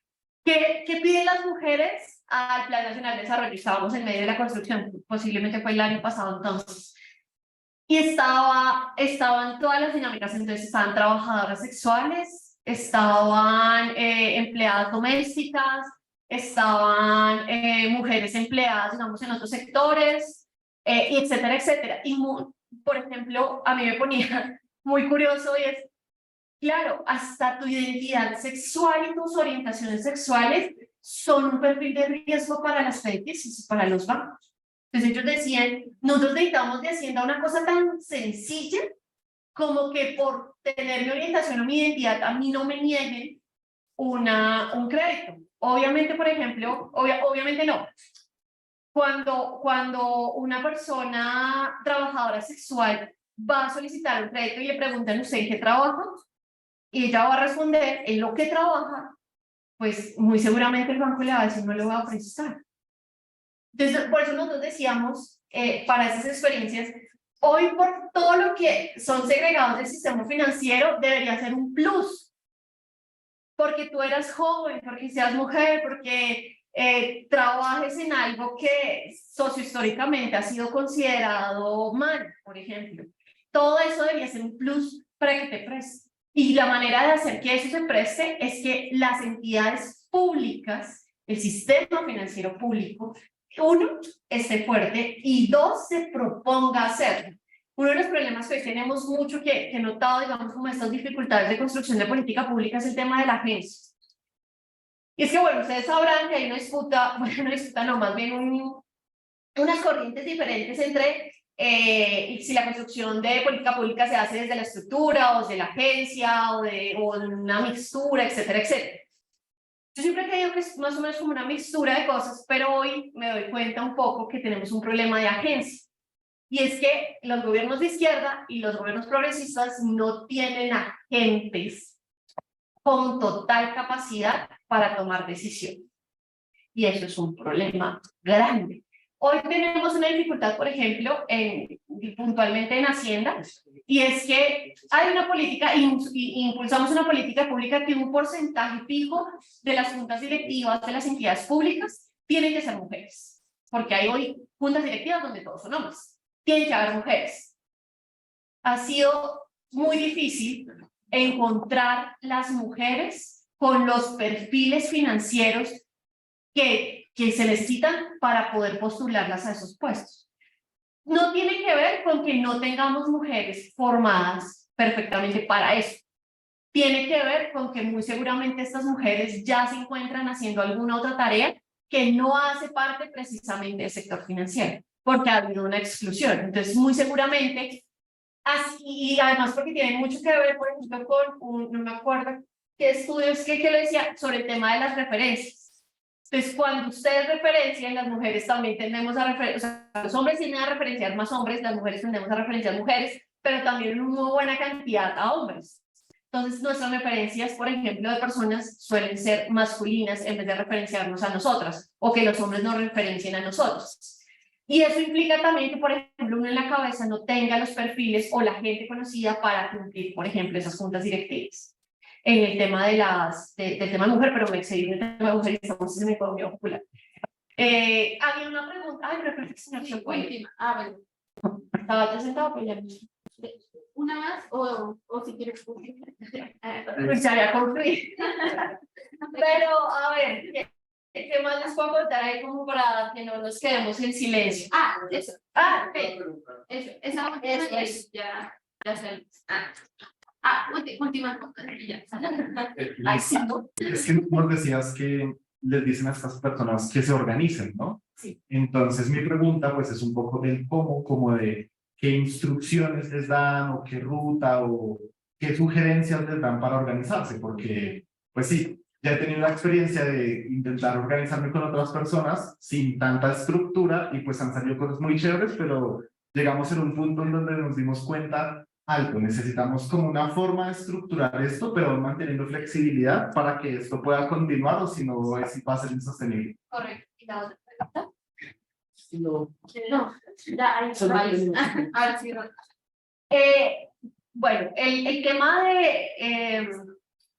¿Qué piden las mujeres al Plan Nacional de Desarrollo? Estábamos en medio de la construcción, posiblemente fue el año pasado entonces. Y estaban todas las dinámicas, entonces estaban trabajadoras sexuales, estaban empleadas domésticas, estaban mujeres empleadas, digamos, en otros sectores, y etcétera, etcétera. Y por ejemplo, a mí me ponía muy curioso, y es, claro, hasta tu identidad sexual y tus orientaciones sexuales son un perfil de riesgo para las FEDES y para los bancos. Entonces ellos decían, nosotros necesitamos de Hacienda una cosa tan sencilla como que por tener mi orientación o mi identidad a mí no me nieguen un crédito. Obviamente, por ejemplo, obviamente no. Cuando una persona trabajadora sexual va a solicitar un crédito y le preguntan, ¿usted en qué trabaja? Y ella va a responder en lo que trabaja, pues muy seguramente el banco le va a decir, no le va a prestar. Entonces, por eso nosotros decíamos, para esas experiencias, hoy por todo lo que son segregados del sistema financiero, debería ser un plus. Porque tú eras joven, porque seas mujer, porque trabajes en algo que sociohistóricamente ha sido considerado mal, por ejemplo. Todo eso debería ser un plus para que te prestes. Y la manera de hacer que eso se preste es que las entidades públicas, el sistema financiero público, uno, esté fuerte, y dos, se proponga hacerlo. Uno de los problemas que hoy tenemos mucho que he notado, digamos, como estas dificultades de construcción de política pública, es el tema de la agencia. Y es que, bueno, ustedes sabrán que hay una disputa, bueno, una disputa no, más bien unas corrientes diferentes entre si la construcción de política pública se hace desde la estructura o desde la agencia o una mixtura, etcétera, etcétera. Yo siempre he creído que es más o menos como una mixtura de cosas, pero hoy me doy cuenta un poco que tenemos un problema de agencia. Y es que los gobiernos de izquierda y los gobiernos progresistas no tienen agentes con total capacidad para tomar decisiones. Y eso es un problema grande. Hoy tenemos una dificultad, por ejemplo, puntualmente en Hacienda, y es que hay una política, impulsamos una política pública que un porcentaje fijo de las juntas directivas de las entidades públicas tienen que ser mujeres, porque hay hoy juntas directivas donde todos son hombres, tienen que haber mujeres. Ha sido muy difícil encontrar las mujeres con los perfiles financieros que se necesitan para poder postularlas a esos puestos. No tiene que ver con que no tengamos mujeres formadas perfectamente para eso. Tiene que ver con que muy seguramente estas mujeres ya se encuentran haciendo alguna otra tarea que no hace parte precisamente del sector financiero, porque ha habido una exclusión. Entonces, muy seguramente, así, y además porque tiene mucho que ver, por ejemplo, con no me acuerdo qué estudios que lo decía sobre el tema de las referencias. Entonces, cuando ustedes referencian, las mujeres también tendemos a referenciar, o sea, los hombres tienden a referenciar más hombres, las mujeres tendemos a referenciar mujeres, pero también una muy buena cantidad a hombres. Entonces, nuestras referencias, por ejemplo, de personas suelen ser masculinas en vez de referenciarnos a nosotras, o que los hombres nos referencien a nosotros. Y eso implica también que, por ejemplo, uno en la cabeza no tenga los perfiles o la gente conocida para cumplir, por ejemplo, esas juntas directivas. En el tema de del tema de mujer, pero me excedí en el tema de mujer y estamos en economía popular. Había una pregunta, ay, pero el señor se fue. Bueno. Estaba ya sentado, pero ya. ¿Una más o si quieres? Pues ya había concluido. Pero, a ver, ¿qué más les puedo contar ahí como para que no nos quedemos en silencio? Eso. Sí. Eso. Esa es. Ya sé. Última cosa. Ya. Ay, sí, ¿no? Es que nos decías que les dicen a estas personas que se organicen, ¿no? Sí. Entonces mi pregunta pues es un poco del cómo, como de qué instrucciones les dan o qué ruta o qué sugerencias les dan para organizarse, porque pues sí, ya he tenido la experiencia de intentar organizarme con otras personas sin tanta estructura y pues han salido cosas muy chéveres, pero llegamos en un punto en donde nos dimos cuenta, algo, necesitamos como una forma de estructurar esto, pero manteniendo flexibilidad para que esto pueda continuar o si no va a ser insostenible. Correcto. ¿Y la otra pregunta? No. Ya hay varios. Ahora sí, Bueno, el tema de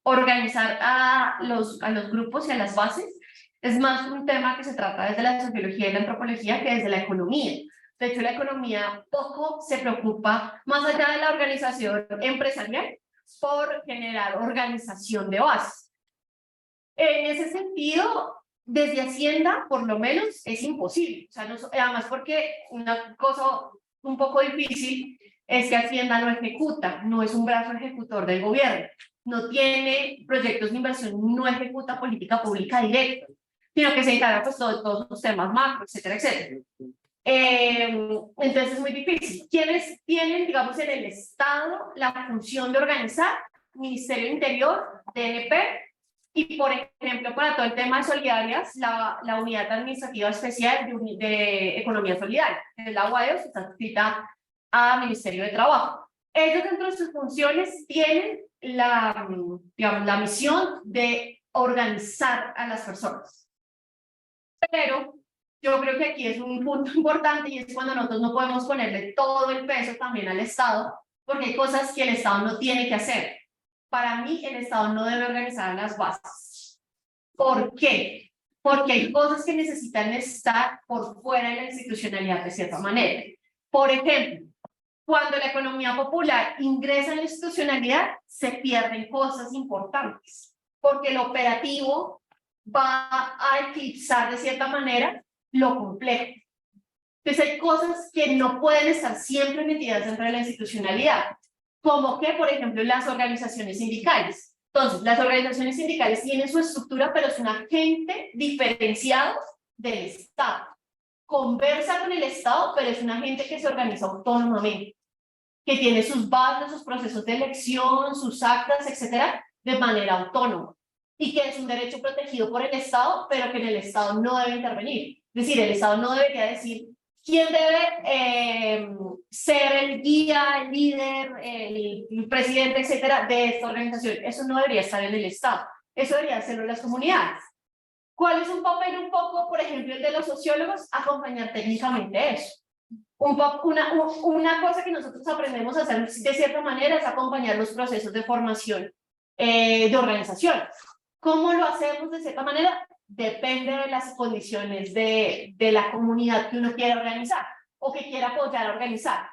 organizar a los grupos y a las bases es más un tema que se trata desde la sociología y la antropología que desde la economía. De hecho, la economía poco se preocupa, más allá de la organización empresarial, por generar organización de bases. En ese sentido, desde Hacienda, por lo menos, es imposible. O sea, no, además porque una cosa un poco difícil es que Hacienda no ejecuta, no es un brazo ejecutor del gobierno, no tiene proyectos de inversión, no ejecuta política pública directa, sino que se encarga pues de todos los temas macro, etcétera, etcétera. Entonces es muy difícil. ¿Quiénes tienen, digamos, en el Estado la función de organizar? Ministerio del Interior, DNP, y por ejemplo, para todo el tema de solidarias, la Unidad Administrativa Especial de Economía Solidaria, que es la UAEOS, está adscrita al Ministerio de Trabajo. Ellos dentro de sus funciones tienen digamos, la misión de organizar a las personas. Pero yo creo que aquí es un punto importante y es cuando nosotros no podemos ponerle todo el peso también al Estado, porque hay cosas que el Estado no tiene que hacer. Para mí, el Estado no debe organizar las bases. ¿Por qué? Porque hay cosas que necesitan estar por fuera de la institucionalidad de cierta manera. Por ejemplo, cuando la economía popular ingresa en la institucionalidad, se pierden cosas importantes, porque el operativo va a eclipsar de cierta manera lo complejo. Entonces hay cosas que no pueden estar siempre metidas dentro de la institucionalidad, como que, por ejemplo, las organizaciones sindicales. Entonces, las organizaciones sindicales tienen su estructura, pero es un agente diferenciado del Estado. conversa con el Estado, pero es una gente que se organiza autónomamente, que tiene sus bases, sus procesos de elección, sus actas, etcétera, de manera autónoma, y que es un derecho protegido por el Estado, pero que en el Estado no debe intervenir. Es decir, el Estado no debería decir quién debe ser el guía, el líder, el presidente, etcétera, de esta organización. Eso no debería estar en el Estado, eso debería hacerlo las comunidades. ¿Cuál es un papel un poco, por ejemplo, el de los sociólogos? Acompañar técnicamente eso. Una cosa que nosotros aprendemos a hacer de cierta manera es acompañar los procesos de formación de organización. ¿Cómo lo hacemos de cierta manera? Depende de las condiciones de la comunidad que uno quiera organizar o que quiera apoyar a organizar.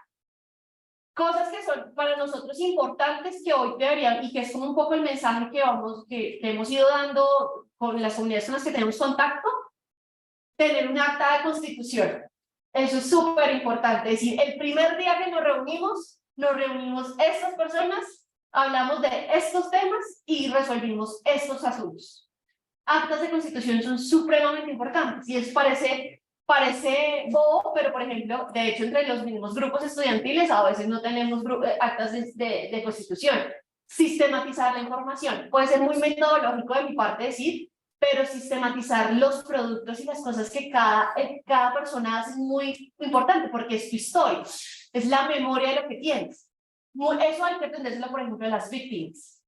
Cosas que son para nosotros importantes que hoy deberían, y que es como un poco el mensaje que hemos ido dando con las comunidades con las que tenemos contacto, tener un acta de constitución. Eso es súper importante. Es decir, el primer día que nos reunimos estas personas, hablamos de estos temas y resolvimos estos asuntos. Actas de constitución son supremamente importantes y eso parece bobo, pero por ejemplo, de hecho entre los mismos grupos estudiantiles a veces no tenemos actas de constitución. Sistematizar la información. Puede ser muy metodológico de mi parte decir, pero sistematizar los productos y las cosas que cada persona hace es muy importante porque es tu historia, es la memoria de lo que tienes. Eso hay que aprendérselo, por ejemplo, a las víctimas.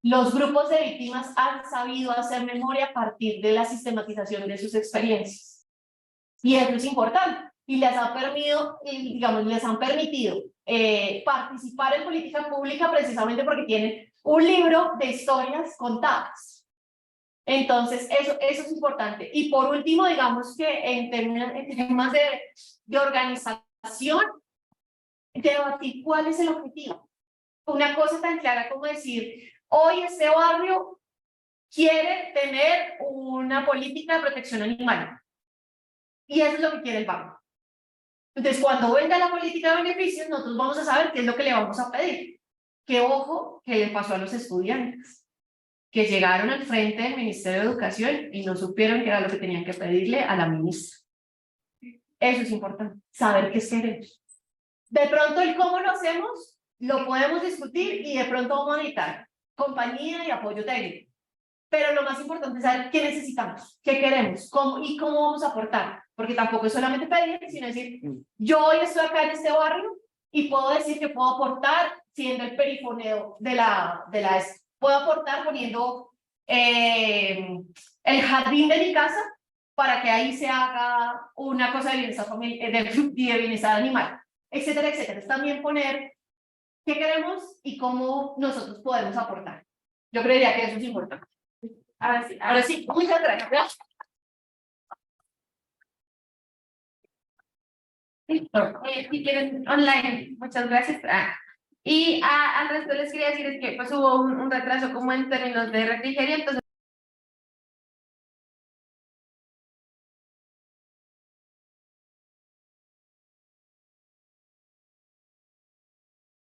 Los grupos de víctimas han sabido hacer memoria a partir de la sistematización de sus experiencias. Y eso es importante. Y les han permitido participar en política pública precisamente porque tienen un libro de historias contadas. Entonces, eso es importante. Y por último, digamos que en temas de organización, debatir cuál es el objetivo. Una cosa tan clara como decir, hoy este barrio quiere tener una política de protección animal. Y eso es lo que quiere el banco. Entonces, cuando venga la política de beneficios, nosotros vamos a saber qué es lo que le vamos a pedir. Que ojo, que le pasó a los estudiantes, que llegaron al frente del Ministerio de Educación y no supieron qué era lo que tenían que pedirle a la ministra. Eso es importante, saber qué queremos. De pronto el cómo lo hacemos, lo podemos discutir y de pronto vamos a necesitar compañía y apoyo técnico. Pero lo más importante es saber qué necesitamos, qué queremos, cómo vamos a aportar. Porque tampoco es solamente pedir, sino decir, yo hoy estoy acá en este barrio y puedo decir que puedo aportar siendo el perifoneo puedo aportar poniendo el jardín de mi casa para que ahí se haga una cosa de bienestar animal, etcétera, etcétera. Es también poner qué queremos y cómo nosotros podemos aportar. Yo creería que eso es importante. Ahora sí, muchas gracias. Listo. Si quieren online, muchas gracias. Y al resto les quería decir es que pues hubo un retraso como en términos de refrigerio, entonces